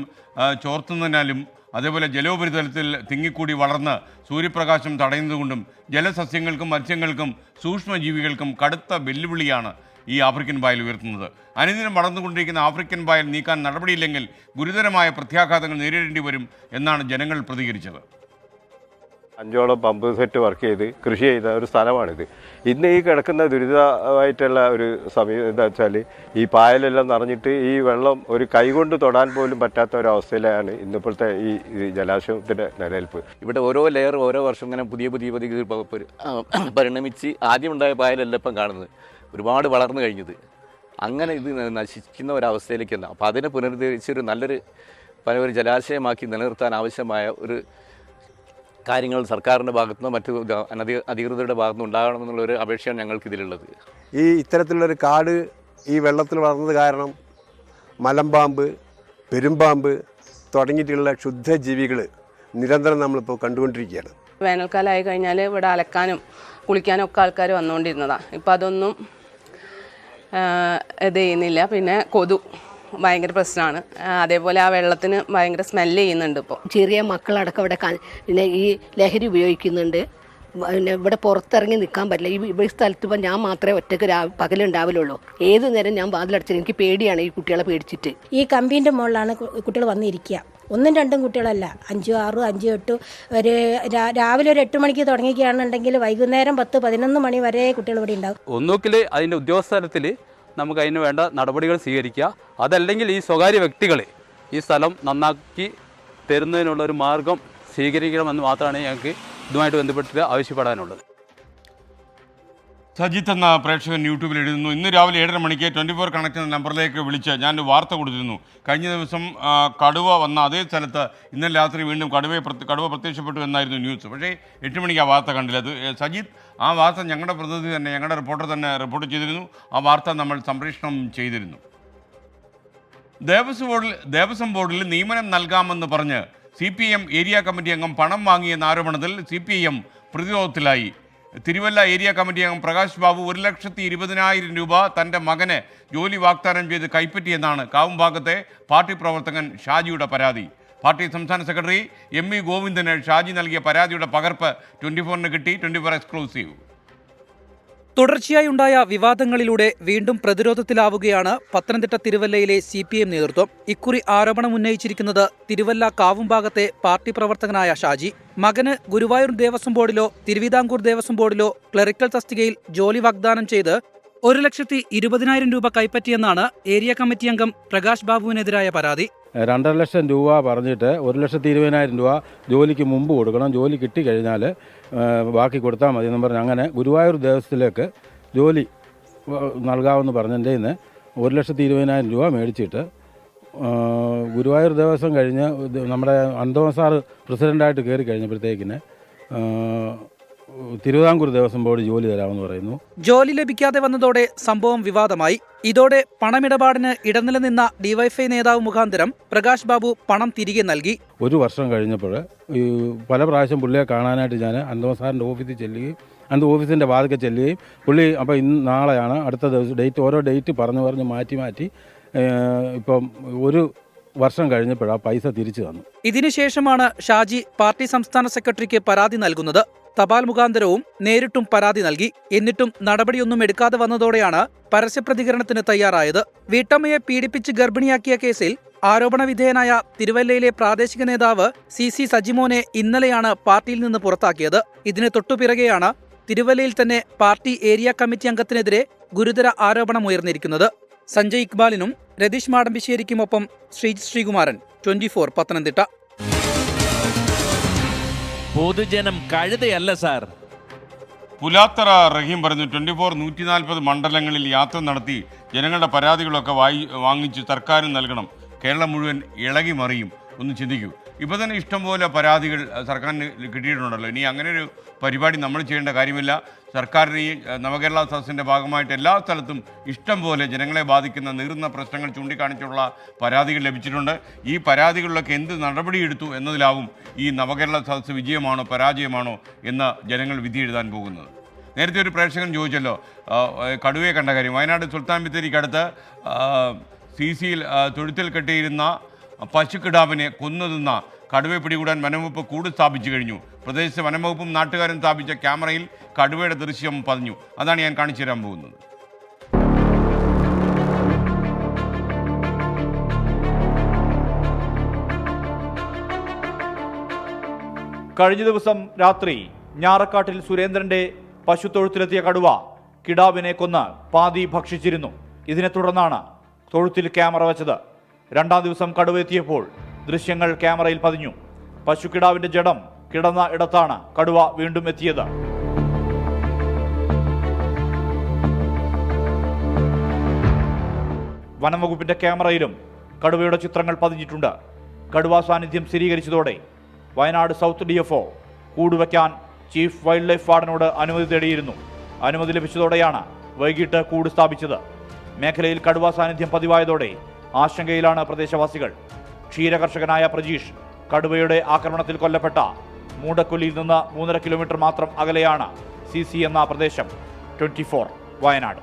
ചോർത്തുന്നതിനാലും അതേപോലെ ജലോപരിതലത്തിൽ തിങ്ങിക്കൂടി വളർന്ന് സൂര്യപ്രകാശം തടയുന്നതുകൊണ്ടും ജലസസ്യങ്ങൾക്കും മത്സ്യങ്ങൾക്കും സൂക്ഷ്മജീവികൾക്കും കടുത്ത വെല്ലുവിളിയാണ് ഈ ആഫ്രിക്കൻ പായൽ ഉയർത്തുന്നത്. അനുദിനം വളർന്നുകൊണ്ടിരിക്കുന്ന ആഫ്രിക്കൻ പായൽ നീക്കാൻ നടപടിയില്ലെങ്കിൽ ഗുരുതരമായ പ്രത്യാഘാതങ്ങൾ നേരിടേണ്ടി വരും എന്നാണ് ജനങ്ങൾ പ്രതികരിച്ചത്. 5ഓളം പമ്പ് സെറ്റ് വർക്ക് ചെയ്ത് കൃഷി ചെയ്ത ഒരു സ്ഥലമാണിത്. ഇന്ന് ഈ കിടക്കുന്ന ദുരിതമായിട്ടുള്ള ഒരു സമയം എന്താ വെച്ചാൽ ഈ പായലെല്ലാം നിറഞ്ഞിട്ട് ഈ വെള്ളം ഒരു കൈകൊണ്ട് തൊടാൻ പോലും പറ്റാത്ത ഒരവസ്ഥയിലാണ് ഇന്നിപ്പോഴത്തെ ഈ ജലാശയത്തിൻ്റെ നിലനിൽപ്പ്. ഇവിടെ ഓരോ ലെയർ ഓരോ വർഷം ഇങ്ങനെ പുതിയ പരിണമിച്ച് ആദ്യമുണ്ടായ പായലല്ല ഇപ്പം കാണുന്നത്, ഒരുപാട് വളർന്നു കഴിഞ്ഞത്. അങ്ങനെ ഇത് നശിക്കുന്ന ഒരവസ്ഥയിലേക്കല്ല. അപ്പോൾ അതിനെ പുനരുദ്ധരിച്ചൊരു നല്ലൊരു ജലാശയമാക്കി നിലനിർത്താൻ ആവശ്യമായ ഒരു കാര്യങ്ങൾ സർക്കാരിൻ്റെ ഭാഗത്തുനിന്നോ മറ്റു അധികൃതരുടെ ഭാഗത്തുനിന്ന് ഉണ്ടാകണമെന്നുള്ളൊരു അപേക്ഷയാണ് ഞങ്ങൾക്ക് ഇതിലുള്ളത്. ഈ ഇത്തരത്തിലുള്ളൊരു കാട് ഈ വെള്ളത്തിൽ വളർന്നത് കാരണം മലമ്പാമ്പ്, പെരുമ്പാമ്പ് തുടങ്ങിയിട്ടുള്ള ക്ഷുദ്രജീവികൾ നിരന്തരം നമ്മളിപ്പോൾ കണ്ടുകൊണ്ടിരിക്കുകയാണ്. വേനൽക്കാലമായി കഴിഞ്ഞാൽ ഇവിടെ അലക്കാനും കുളിക്കാനും ഒക്കെ ആൾക്കാർ വന്നുകൊണ്ടിരുന്നതാണ്. ഇപ്പം അതൊന്നും ഇത് ചെയ്യുന്നില്ല. പിന്നെ കൊതു ഭയങ്കര പ്രശ്നമാണ്. അതേപോലെ ആ വെള്ളത്തിന് ഭയങ്കര സ്മെല്ല് ചെയ്യുന്നുണ്ട്. ഇപ്പോൾ ചെറിയ മക്കളടക്കം ഇവിടെ പിന്നെ ഈ ലഹരി ഉപയോഗിക്കുന്നുണ്ട്. പിന്നെ ഇവിടെ പുറത്തിറങ്ങി നിൽക്കാൻ പറ്റില്ല. ഈ സ്ഥലത്ത് ഇപ്പം ഞാൻ മാത്രമേ ഒറ്റയ്ക്ക് പകലുണ്ടാവില്ലുള്ളൂ. ഏത് നേരം ഞാൻ വാതിലടച്ചത്. എനിക്ക് പേടിയാണ് ഈ കുട്ടികളെ പേടിച്ചിട്ട്. ഈ കമ്പീൻ്റെ മുകളിലാണ് കുട്ടികൾ വന്നിരിക്കുക. 1ഉം 2ഉം കുട്ടികളല്ല, 5ഉം 6ഉം 5ഉം 8ഉം ഒരു രാവിലെ ഒരു 8 മണിക്ക് തുടങ്ങിക്കുകയാണെന്നുണ്ടെങ്കിൽ വൈകുന്നേരം 10-11 മണി വരെ കുട്ടികൾ ഇവിടെ ഉണ്ടാവും. ഒന്നുകിൽ അതിൻ്റെ ഉദ്യോഗസ്ഥതലത്തിൽ നമുക്ക് അതിന് വേണ്ട നടപടികൾ സ്വീകരിക്കുക, അതല്ലെങ്കിൽ ഈ സ്വകാര്യ വ്യക്തികൾ ഈ സ്ഥലം നന്നാക്കി തരുന്നതിനുള്ളൊരു മാർഗം സ്വീകരിക്കണമെന്ന് മാത്രമാണ് ഞങ്ങൾക്ക് ഇതുമായിട്ട് ബന്ധപ്പെട്ടിട്ട് ആവശ്യപ്പെടാനുള്ളത്. സജിത്ത് എന്ന പ്രേക്ഷകൻ യൂട്യൂബിൽ എഴുതുന്നു, ഇന്ന് രാവിലെ 7:30 മണിക്ക് 24 കണക്ട് എന്ന നമ്പറിലേക്ക് വിളിച്ച് ഞാനൊരു വാർത്ത കൊടുത്തിരുന്നു. കഴിഞ്ഞ ദിവസം കടുവ വന്ന അതേ സ്ഥലത്ത് ഇന്നലെ രാത്രി വീണ്ടും കടുവ പ്രത്യക്ഷപ്പെട്ടു എന്നായിരുന്നു ന്യൂസ്. പക്ഷേ 8 മണിക്ക് ആ വാർത്ത കണ്ടില്ല. അത് സജിത്ത്, ആ വാർത്ത ഞങ്ങളുടെ പ്രതിനിധി തന്നെ, ഞങ്ങളുടെ റിപ്പോർട്ടർ തന്നെ റിപ്പോർട്ട് ചെയ്തിരുന്നു. ആ വാർത്ത നമ്മൾ സംപ്രേഷണം ചെയ്തിരുന്നു. ദേവസ്വം ബോർഡിൽ നിയമനം നൽകാമെന്ന് പറഞ്ഞ് CPM ഏരിയ കമ്മിറ്റി അംഗം പണം വാങ്ങിയെന്ന ആരോപണത്തിൽ CPIM പ്രതിരോധത്തിലായി. തിരുവല്ല ഏരിയ കമ്മിറ്റി അംഗം പ്രകാശ് ബാബു 1,20,000 രൂപ തൻ്റെ മകന് ജോലി വാഗ്ദാനം ചെയ്ത് കൈപ്പറ്റിയെന്നാണ് കാവുംഭാഗത്തെ പാർട്ടി പ്രവർത്തകൻ ഷാജിയുടെ പരാതി. പാർട്ടി സംസ്ഥാന സെക്രട്ടറി ME ഗോവിന്ദന് ഷാജി നൽകിയ പരാതിയുടെ പകർപ്പ് 24-ന് കിട്ടി. 24 എക്സ്ക്ലൂസീവ്. തുടർച്ചയായി ഉണ്ടായ വിവാദങ്ങളിലൂടെ വീണ്ടും പ്രതിരോധത്തിലാവുകയാണ് പത്തനംതിട്ട തിരുവല്ലയിലെ CPM നേതൃത്വം. ഇക്കുറി ആരോപണം ഉന്നയിച്ചിരിക്കുന്നത് തിരുവല്ല കാവുംഭാഗത്തെ പാർട്ടി പ്രവർത്തകനായ ഷാജി. മകന് ഗുരുവായൂർ ദേവസ്വം ബോർഡിലോ തിരുവിതാംകൂർ ദേവസ്വം ബോർഡിലോ ക്ലറിക്കൽ തസ്തികയിൽ ജോലി വാഗ്ദാനം ചെയ്ത് 1,20,000 രൂപ കൈപ്പറ്റിയെന്നാണ് ഏരിയ കമ്മിറ്റി അംഗം പ്രകാശ് ബാബുവിനെതിരായ പരാതി. 2.5 ലക്ഷം രൂപ പറഞ്ഞിട്ട് 1,20,000 രൂപ ജോലിക്ക് മുമ്പ് കൊടുക്കണം, ജോലി കിട്ടിക്കഴിഞ്ഞാൽ ബാക്കി കൊടുത്താൽ മതി എന്നും പറഞ്ഞ് അങ്ങനെ ഗുരുവായൂർ ദേവസ്വത്തിലേക്ക് ജോലി നൽകാമെന്ന് പറഞ്ഞതിൻ്റെ നിന്ന് 1,20,000 രൂപ മേടിച്ചിട്ട് ഗുരുവായൂർ ദേവസ്വം കഴിഞ്ഞ് നമ്മുടെ അന്തോൺ സാറ് പ്രസിഡൻ്റായിട്ട് കയറി കഴിഞ്ഞപ്പോഴത്തേക്കിന് തിരുവിതാംകൂർ ദേവസ്വം ബോർഡ് ജോലി തരാമെന്ന് പറയുന്നു. ജോലി ലഭിക്കാതെ വന്നതോടെ സംഭവം വിവാദമായി. ഇതോടെ പണമിടപാടിന് ഇടനിലനിന്ന ഡിവൈഎഫ്ഐ നേതാവ് മുഖാന്തരം പ്രകാശ് ബാബു പണം തിരികെ നൽകി. ഒരു വർഷം കഴിഞ്ഞപ്പോൾ പല പ്രാവശ്യം പുള്ളിയെ കാണാനായിട്ട് ഞാൻ അന്തോസാറിൻ്റെ ഓഫീസിൽ ചെല്ലുകയും ഓഫീസിൻ്റെ വാതിൽക്കൽ ചെല്ലുകയും പുള്ളി അപ്പോൾ ഇന്ന് നാളെയാണ് അടുത്ത ദിവസം ഡേറ്റ്, ഓരോ ഡേറ്റ് പറഞ്ഞ് മാറ്റി ഇപ്പം ഒരു വർഷം കഴിഞ്ഞപ്പോഴാണ് പൈസ തിരിച്ചു തന്നു. ഇതിനുശേഷമാണ് ഷാജി പാർട്ടി സംസ്ഥാന സെക്രട്ടറിക്ക് പരാതി നൽകുന്നത്. തപാൽ മുഖാന്തരവും നേരിട്ടും പരാതി നൽകി. എന്നിട്ടും നടപടിയൊന്നും എടുക്കാതെ വന്നതോടെയാണ് പരസ്യപ്രതികരണത്തിന് തയ്യാറായത്. വീട്ടമ്മയെ പീഡിപ്പിച്ച് ഗർഭിണിയാക്കിയ കേസിൽ ആരോപണ വിധേയനായ തിരുവല്ലയിലെ പ്രാദേശിക നേതാവ് CC സജിമോനെ ഇന്നലെയാണ് പാർട്ടിയിൽ നിന്ന് പുറത്താക്കിയത്. ഇതിന് തൊട്ടുപിറകെയാണ് തിരുവല്ലയിൽ തന്നെ പാർട്ടി ഏരിയ കമ്മിറ്റി അംഗത്തിനെതിരെ ഗുരുതര ആരോപണമുയർന്നിരിക്കുന്നത്. സഞ്ജയ് ഇക്ബാലിനും രതീഷ് മാടമ്പിശ്ശേരിക്കുമൊപ്പം ശ്രീകുമാരൻ, 24 പത്തനംതിട്ട. പൊതുജനം കഴുതയല്ല സാർ. പുലാത്തറ റഹീം പറഞ്ഞു, 24 140 മണ്ഡലങ്ങളിൽ യാത്ര നടത്തി ജനങ്ങളുടെ പരാതികളൊക്കെ വാങ്ങിച്ച് സർക്കാരിന് നൽകണം. കേരളം മുഴുവൻ ഇളകി മറിയും. ഒന്ന് ചിന്തിക്കൂ. ഇപ്പോൾ തന്നെ ഇഷ്ടംപോലെ പരാതികൾ സർക്കാരിന് കിട്ടിയിട്ടുണ്ടല്ലോ. ഇനി അങ്ങനെ ഒരു പരിപാടി നമ്മൾ ചെയ്യേണ്ട കാര്യമില്ല. സർക്കാരിന് ഈ നവകേരള സദസ്സിൻ്റെ ഭാഗമായിട്ട് എല്ലാ സ്ഥലത്തും ഇഷ്ടം പോലെ ജനങ്ങളെ ബാധിക്കുന്ന നീറുന്ന പ്രശ്നങ്ങൾ ചൂണ്ടിക്കാണിച്ചുള്ള പരാതികൾ ലഭിച്ചിട്ടുണ്ട്. ഈ പരാതികളിലൊക്കെ എന്ത് നടപടിയെടുത്തു എന്നതിലാവും ഈ നവകേരള സദസ്സ് വിജയമാണോ പരാജയമാണോ എന്ന് ജനങ്ങൾ വിധി എഴുതാൻ പോകുന്നത്. നേരത്തെ ഒരു പ്രേക്ഷകൻ ചോദിച്ചല്ലോ കടുവയെ കണ്ട കാര്യം. വയനാട് സുൽത്താൻ ബത്തേരിക്കടുത്ത് CCയിൽ തൊഴുത്തിൽ കെട്ടിയിരുന്ന പശുക്കിടാവിനെ കൊന്നുതിന്ന കടുവയെ പിടികൂടാൻ വനംവകുപ്പ് കൂട് സ്ഥാപിച്ചു കഴിഞ്ഞു. പ്രദേശത്തെ വനംവകുപ്പും നാട്ടുകാരും സ്ഥാപിച്ച ക്യാമറയിൽ കടുവയുടെ ദൃശ്യം പതിഞ്ഞു. അതാണ് ഞാൻ കാണിച്ചു തരാൻ പോകുന്നത്. കഴിഞ്ഞ ദിവസം രാത്രി ഞാറക്കാട്ടിൽ സുരേന്ദ്രന്റെ പശുത്തൊഴുത്തിലെത്തിയ കടുവ കിടാവിനെ കൊന്ന് പാതി ഭക്ഷിച്ചിരുന്നു. ഇതിനെ തുടർന്നാണ് തൊഴുത്തിൽ ക്യാമറ വെച്ചത്. രണ്ടാം ദിവസം കടുവ എത്തിയപ്പോൾ ദൃശ്യങ്ങൾ ക്യാമറയിൽ പതിഞ്ഞു. പശുക്കിടാവിന്റെ ജഡം കിടന്ന ഇടത്താണ് കടുവ വീണ്ടും എത്തിയത്. വനംവകുപ്പിന്റെ ക്യാമറയിലും കടുവയുടെ ചിത്രങ്ങൾ പതിഞ്ഞിട്ടുണ്ട്. കടുവ സാന്നിധ്യം സ്ഥിരീകരിച്ചതോടെ വയനാട് സൗത്ത് DFO കൂടുവയ്ക്കാൻ ചീഫ് വൈൽഡ് ലൈഫ് വാർഡനോട് അനുമതി തേടിയിരുന്നു. അനുമതി ലഭിച്ചതോടെയാണ് വൈകിട്ട് കൂട് സ്ഥാപിച്ചത്. മേഖലയിൽ കടുവ സാന്നിധ്യം പതിവായതോടെ ആശങ്കയിലാണ് പ്രദേശവാസികൾ. ക്ഷീരകർഷകനായ പ്രജീഷ് കടുവയുടെ ആക്രമണത്തിൽ കൊല്ലപ്പെട്ട മൂടക്കൊല്ലിയിൽ നിന്ന് 3.5 കിലോമീറ്റർ മാത്രം അകലെയാണ് CC എന്ന പ്രദേശം. 24 വയനാട്.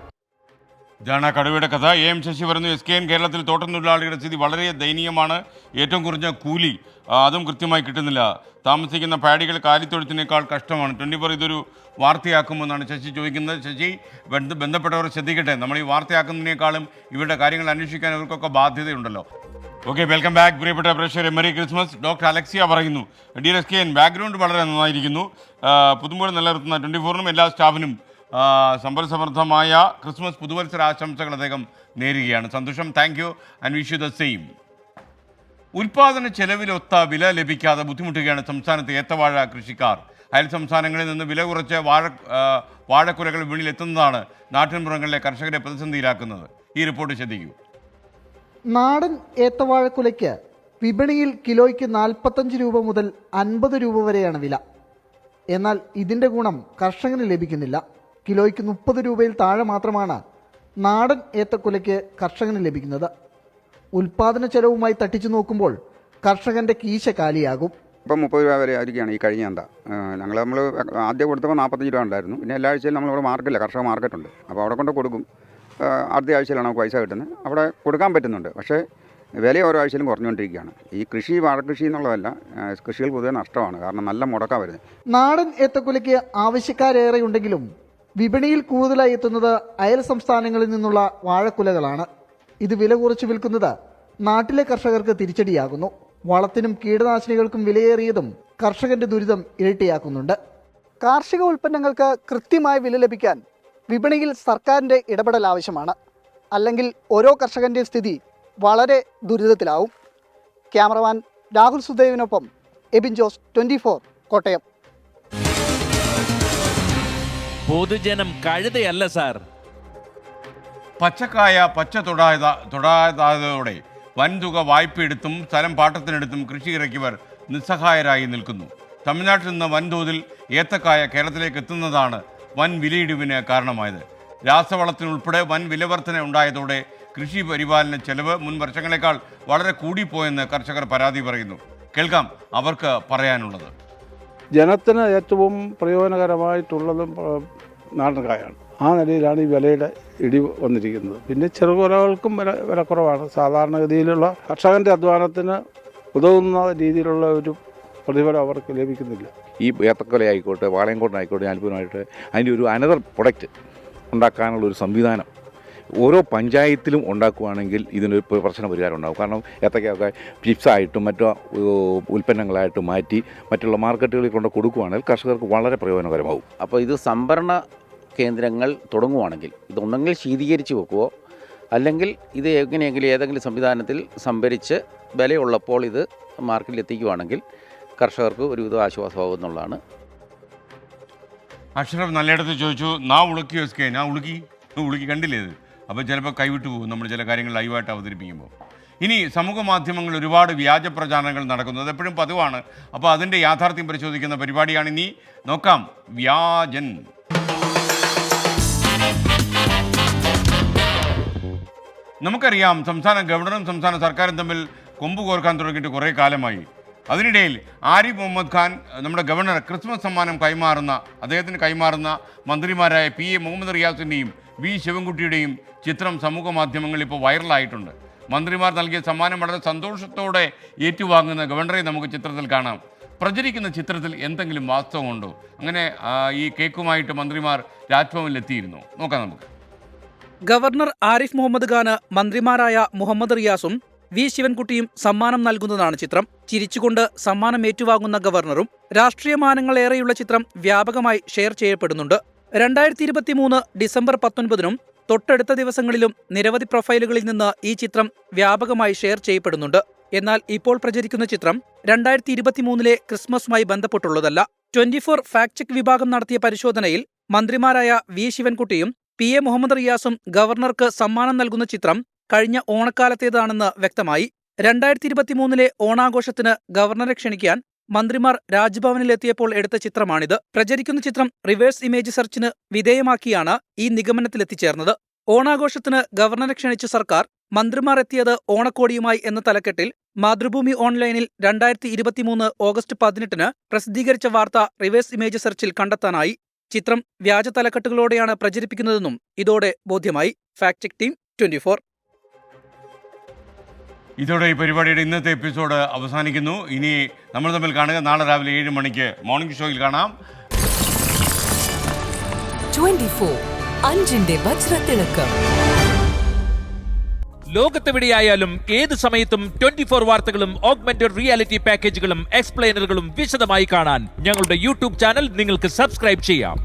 ഇതാണ് കടുവയുടെ കഥ. AM ശശി പറഞ്ഞു, SKN കേരളത്തിൽ തോട്ടം തൊഴിലാളികളുടെ സ്ഥിതി വളരെ ദയനീയമാണ്. ഏറ്റവും കുറഞ്ഞ കൂലി അതും കൃത്യമായി കിട്ടുന്നില്ല. താമസിക്കുന്ന പാഡികൾ കാലിത്തൊഴുത്തിനേക്കാൾ കഷ്ടമാണ്. 24 ഇതൊരു വാർത്തയാക്കുമെന്നാണ് ശശി ചോദിക്കുന്നത്. ശശി, ബന്ധപ്പെട്ടവർ ശ്രദ്ധിക്കട്ടെ. നമ്മൾ ഈ വാർത്തയാക്കുന്നതിനേക്കാളും ഇവരുടെ കാര്യങ്ങൾ അന്വേഷിക്കാൻ ഇവർക്കൊക്കെ ബാധ്യതയുണ്ടല്ലോ. ഓക്കെ, വെൽക്കം ബാക്ക് പ്രിയപ്പെട്ട പ്രേക്ഷകരെ. Merry Christmas. ഡോക്ടർ അലക്സിയ പറയുന്നു, ഡിയർ SKN ബാക്ക്ഗ്രൗണ്ട് വളരെ നന്നായിരിക്കുന്നു. പുതുമ്പോഴും നിലനിർത്തുന്ന 24നും എല്ലാ സ്റ്റാഫിനും സമ്പൽസമൃദ്ധമായ ക്രിസ്മസ് പുതുവത്സര ആശംസകൾ അദ്ദേഹം നേരുകയാണ്. സന്തോഷം. Thank you and wish you the same. ഉൽപാദന ചെലവിലൊത്ത വില ലഭിക്കാതെ ബുദ്ധിമുട്ടുകയാണ് സംസ്ഥാനത്തെ ഏത്തവാഴ കൃഷിക്കാർ. അയൽ സംസ്ഥാനങ്ങളിൽ നിന്ന് വില കുറച്ച് വാഴക്കുലകൾ വിപണിയിലെത്തുന്നതാണ് നാട്ടിൻപുറങ്ങളിലെ കർഷകരെ പ്രതിസന്ധിയിലാക്കുന്നത്. ഈ റിപ്പോർട്ട് ശ്രദ്ധിക്കൂ. നാടൻ ഏത്തവാഴക്കുലയ്ക്ക് വിപണിയിൽ കിലോയ്ക്ക് 45 രൂപ മുതൽ 50 രൂപ വരെയാണ് വില. എന്നാൽ ഇതിൻ്റെ ഗുണം കർഷകന് ലഭിക്കുന്നില്ല. കിലോയ്ക്ക് 30 രൂപയിൽ താഴെ മാത്രമാണ് നാടൻ ഏത്തക്കുലയ്ക്ക് കർഷകന് ലഭിക്കുന്നത്. ഉൽപാദന ചെലവുമായി തട്ടിച്ചു നോക്കുമ്പോൾ കർഷകൻ്റെ കീശ കാലിയാകും. ഇപ്പം 30 രൂപ വരെ ആയിരിക്കുകയാണ് ഈ കഴിഞ്ഞ എന്താ നമ്മൾ ആദ്യം കൊടുത്തപ്പോൾ 45 രൂപ ഉണ്ടായിരുന്നു. പിന്നെ എല്ലാ ആഴ്ചയിലും നമ്മളിവിടെ മാർക്കറ്റില്ല, കർഷക മാർക്കറ്റുണ്ട്. അപ്പോൾ അവിടെ കൊണ്ട് കൊടുക്കും. അടുത്ത ആഴ്ചയിലാണ് നമുക്ക് പൈസ കിട്ടുന്നത്. അവിടെ കൊടുക്കാൻ പറ്റുന്നുണ്ട്. പക്ഷേ വില ഓരോ ആഴ്ചയിലും കുറഞ്ഞുകൊണ്ടിരിക്കുകയാണ്. ഈ കൃഷി വാഴക്കൃഷി എന്നുള്ളതല്ല, കൃഷികൾ പൊതുവെ നഷ്ടമാണ്. കാരണം നല്ല മുടക്കാണ് വരുന്നത്. നാടൻ ഏത്തക്കുലയ്ക്ക് ആവശ്യക്കാരേറെയുണ്ടെങ്കിലും വിപണിയിൽ കൂടുതലായി എത്തുന്നത് അയൽ സംസ്ഥാനങ്ങളിൽ നിന്നുള്ള വാഴക്കുലകളാണ്. ഇത് വില കുറച്ച് വിൽക്കുന്നത് നാട്ടിലെ കർഷകർക്ക് തിരിച്ചടിയാകുന്നു. വളത്തിനും കീടനാശിനികൾക്കും വിലയേറിയതും കർഷകന്റെ ദുരിതം ഇരട്ടിയാക്കുന്നുണ്ട്. കാർഷിക ഉൽപ്പന്നങ്ങൾക്ക് കൃത്യമായ വില ലഭിക്കാൻ വിപണിയിൽ സർക്കാരിൻ്റെ ഇടപെടൽ ആവശ്യമാണ്. അല്ലെങ്കിൽ ഓരോ കർഷകന്റെ സ്ഥിതി വളരെ ദുരിതത്തിലാവും. ക്യാമറമാൻ രാഹുൽ സുദേവിനൊപ്പം എബിൻ ജോസ്, 24 കോട്ടയം. പൊതുജനം കഴുതയല്ല സാർ. പച്ചക്കായ പച്ച തൊടാതായതോടെ വൻതുക വായ്പയെടുത്തും സ്ഥലം പാട്ടത്തിനെടുത്തും കൃഷി ഇറക്കിയവർ നിസ്സഹായരായി നിൽക്കുന്നു. തമിഴ്നാട്ടിൽ നിന്ന് വൻതോതിൽ ഏത്തക്കായ കേരളത്തിലേക്ക് എത്തുന്നതാണ് വൻ വിലയിടിവിന് കാരണമായത്. രാസവളത്തിനുൾപ്പെടെ വൻ വിലവർധന ഉണ്ടായതോടെ കൃഷി പരിപാലന ചെലവ് മുൻ വർഷങ്ങളെക്കാൾ വളരെ കൂടിപ്പോയെന്ന് കർഷകർ പരാതി പറയുന്നു. കേൾക്കാം അവർക്ക് പറയാനുള്ളത്. ജനത്തിന് ഏറ്റവും പ്രയോജനകരമായിട്ടുള്ളതും നാടൻ കായാണ്. ആ നിലയിലാണ് ഈ വിലയുടെ ഇടിവ് വന്നിരിക്കുന്നത്. പിന്നെ ചെറുകുലകൾക്കും വിലക്കുറവാണ്. സാധാരണഗതിയിലുള്ള കർഷകൻ്റെ അധ്വാനത്തിന് ഉതകുന്ന രീതിയിലുള്ള ഒരു പ്രതിഫലം അവർക്ക് ലഭിക്കുന്നില്ല. ഈ ഏത്തക്കൊല ആയിക്കോട്ടെ, വാളയംകോട്ടനായിക്കോട്ടെ, ഞാലിപ്പൂരായിട്ട് അതിൻ്റെ ഒരു അനദർ പ്രൊഡക്റ്റ് ഉണ്ടാക്കാനുള്ളൊരു സംവിധാനം ഓരോ പഞ്ചായത്തിലും ഉണ്ടാക്കുകയാണെങ്കിൽ ഇതിനൊരു പ്രശ്ന പരിഹാരം ഉണ്ടാകും. കാരണം ഏത്തക്കയൊക്കെ ചിപ്സായിട്ടും മറ്റു ഉൽപ്പന്നങ്ങളായിട്ട് മാറ്റി മറ്റുള്ള മാർക്കറ്റുകളിൽ കൊണ്ട് കൊടുക്കുകയാണെങ്കിൽ കർഷകർക്ക് വളരെ പ്രയോജനകരമാകും. അപ്പോൾ ഇത് സംഭരണ കേന്ദ്രങ്ങൾ തുടങ്ങുവാണെങ്കിൽ ഇതൊന്നെങ്കിൽ ശീതീകരിച്ച് വെക്കുകയോ അല്ലെങ്കിൽ ഇത് എങ്ങനെയെങ്കിലും ഏതെങ്കിലും സംവിധാനത്തിൽ സംഭരിച്ച് വിലയുള്ളപ്പോൾ ഇത് മാർക്കറ്റിൽ എത്തിക്കുകയാണെങ്കിൽ കർഷകർക്ക് ഒരുവിധ ആശ്വാസമാകും എന്നുള്ളതാണ്. അഷ്റഫ് നല്ലയിടത്ത് ചോദിച്ചു, നാ ഉളുക്കിയോ എസ്കെ? ഞാൻ ഉളുക്കി കണ്ടില്ലേ ഇത്? അപ്പോൾ ചിലപ്പോൾ കൈവിട്ടു പോകും നമ്മൾ ചില കാര്യങ്ങൾ ലൈവായിട്ട് അവതരിപ്പിക്കുമ്പോൾ. ഇനി സമൂഹ മാധ്യമങ്ങളിൽ ഒരുപാട് വ്യാജ പ്രചാരണങ്ങൾ നടക്കുന്നു. അതെപ്പോഴും പതിവാണ്. അപ്പോൾ അതിൻ്റെ യാഥാർത്ഥ്യം പരിശോധിക്കുന്ന പരിപാടിയാണ് ഇനി. നോക്കാം വ്യാജൻ. നമുക്കറിയാം, സംസ്ഥാന ഗവർണറും സംസ്ഥാന സർക്കാരും തമ്മിൽ കൊമ്പ് കോർക്കാൻ തുടങ്ങിയിട്ട് കുറേ കാലമായി. അതിനിടയിൽ ആരിഫ് മുഹമ്മദ് ഖാൻ നമ്മുടെ ഗവർണർ ക്രിസ്മസ് സമ്മാനം അദ്ദേഹത്തിന് കൈമാറുന്ന മന്ത്രിമാരായ PA മുഹമ്മദ് റിയാസിൻ്റെയും V ശിവൻകുട്ടിയുടെയും ചിത്രം സമൂഹ മാധ്യമങ്ങളിൽ ഇപ്പോൾ വൈറലായിട്ടുണ്ട്. മന്ത്രിമാർ നൽകിയ സമ്മാനം വളരെ സന്തോഷത്തോടെ ഏറ്റുവാങ്ങുന്ന ഗവർണറെ നമുക്ക് ചിത്രത്തിൽ കാണാം. പ്രചരിക്കുന്ന ചിത്രത്തിൽ എന്തെങ്കിലും വാസ്തവമുണ്ടോ? അങ്ങനെ ഈ കേക്കുമായിട്ട് മന്ത്രിമാർ രാജ്ഭവനിൽ എത്തിയിരുന്നു. നോക്കാം നമുക്ക്. ഗവർണർ ആരിഫ് മുഹമ്മദ് ഖാന് മന്ത്രിമാരായ മുഹമ്മദ് റിയാസും V ശിവൻകുട്ടിയും സമ്മാനം നൽകുന്നതാണ് ചിത്രം. ചിരിച്ചുകൊണ്ട് സമ്മാനം ഏറ്റുവാങ്ങുന്ന ഗവർണറും രാഷ്ട്രീയ മാനങ്ങളേറെയുള്ള ചിത്രം വ്യാപകമായി ഷെയർ ചെയ്യപ്പെടുന്നുണ്ട്. 2023 ഡിസംബർ 19 തൊട്ടടുത്ത ദിവസങ്ങളിലും നിരവധി പ്രൊഫൈലുകളിൽ നിന്ന് ഈ ചിത്രം വ്യാപകമായി ഷെയർ ചെയ്യപ്പെടുന്നുണ്ട്. എന്നാൽ ഇപ്പോൾ പ്രചരിക്കുന്ന ചിത്രം 2023 ക്രിസ്മസുമായി ബന്ധപ്പെട്ടുള്ളതല്ല. 24 ഫാക്ട് ചെക്ക് വിഭാഗം നടത്തിയ പരിശോധനയിൽ മന്ത്രിമാരായ V ശിവൻകുട്ടിയും PA മുഹമ്മദ് റിയാസും ഗവർണർക്ക് സമ്മാനം നൽകുന്ന ചിത്രം കഴിഞ്ഞ ഓണക്കാലത്തേതാണെന്ന് വ്യക്തമായി. 2023 ഓണാഘോഷത്തിന് ഗവർണറെ ക്ഷണിക്കാൻ മന്ത്രിമാർ രാജ്ഭവനിലെത്തിയപ്പോൾ എടുത്ത ചിത്രമാണിത്. പ്രചരിക്കുന്ന ചിത്രം റിവേഴ്സ് ഇമേജ് സെർച്ചിന് വിധേയമാക്കിയാണ് ഈ നിഗമനത്തിലെത്തിച്ചേർന്നത്. ഓണാഘോഷത്തിന് ഗവർണറെ ക്ഷണിച്ച സർക്കാർ മന്ത്രിമാർ എത്തിയത് ഓണക്കോടിയുമായി എന്ന തലക്കെട്ടിൽ മാതൃഭൂമി ഓൺലൈനിൽ 2023 ഓഗസ്റ്റ് 18 പ്രസിദ്ധീകരിച്ച വാർത്ത റിവേഴ്സ് ഇമേജ് സെർച്ചിൽ കണ്ടെത്താനായി. ചിത്രം വ്യാജ തലക്കെട്ടുകളോടെയാണ് പ്രചരിപ്പിക്കുന്നതെന്നും ഇതോടെ ബോധ്യമായി. Fact check team 24. ഇതോടെ ഈ പരിപാടിയുടെ ഇന്നത്തെ എപ്പിസോഡ് അവസാനിക്കുന്നു. ഇനി നമ്മൾ തമ്മിൽ കാണുക നാളെ രാവിലെ 7 മണിക്ക് മോർണിംഗ് ഷോയിൽ കാണാം. 24 അഞ്ചിന്റെ വജ്രത്തിളക്കം. ലോകത്തെവിടെയായാലും ഏത് സമയത്തും 24 വാർത്തകളും ഓഗ്മെന്റഡ് റിയാലിറ്റി പാക്കേജുകളും എക്സ്പ്ലെയിനറുകളും വിശദമായി കാണാൻ ഞങ്ങളുടെ യൂട്യൂബ് ചാനൽ നിങ്ങൾക്ക് സബ്സ്ക്രൈബ് ചെയ്യാം.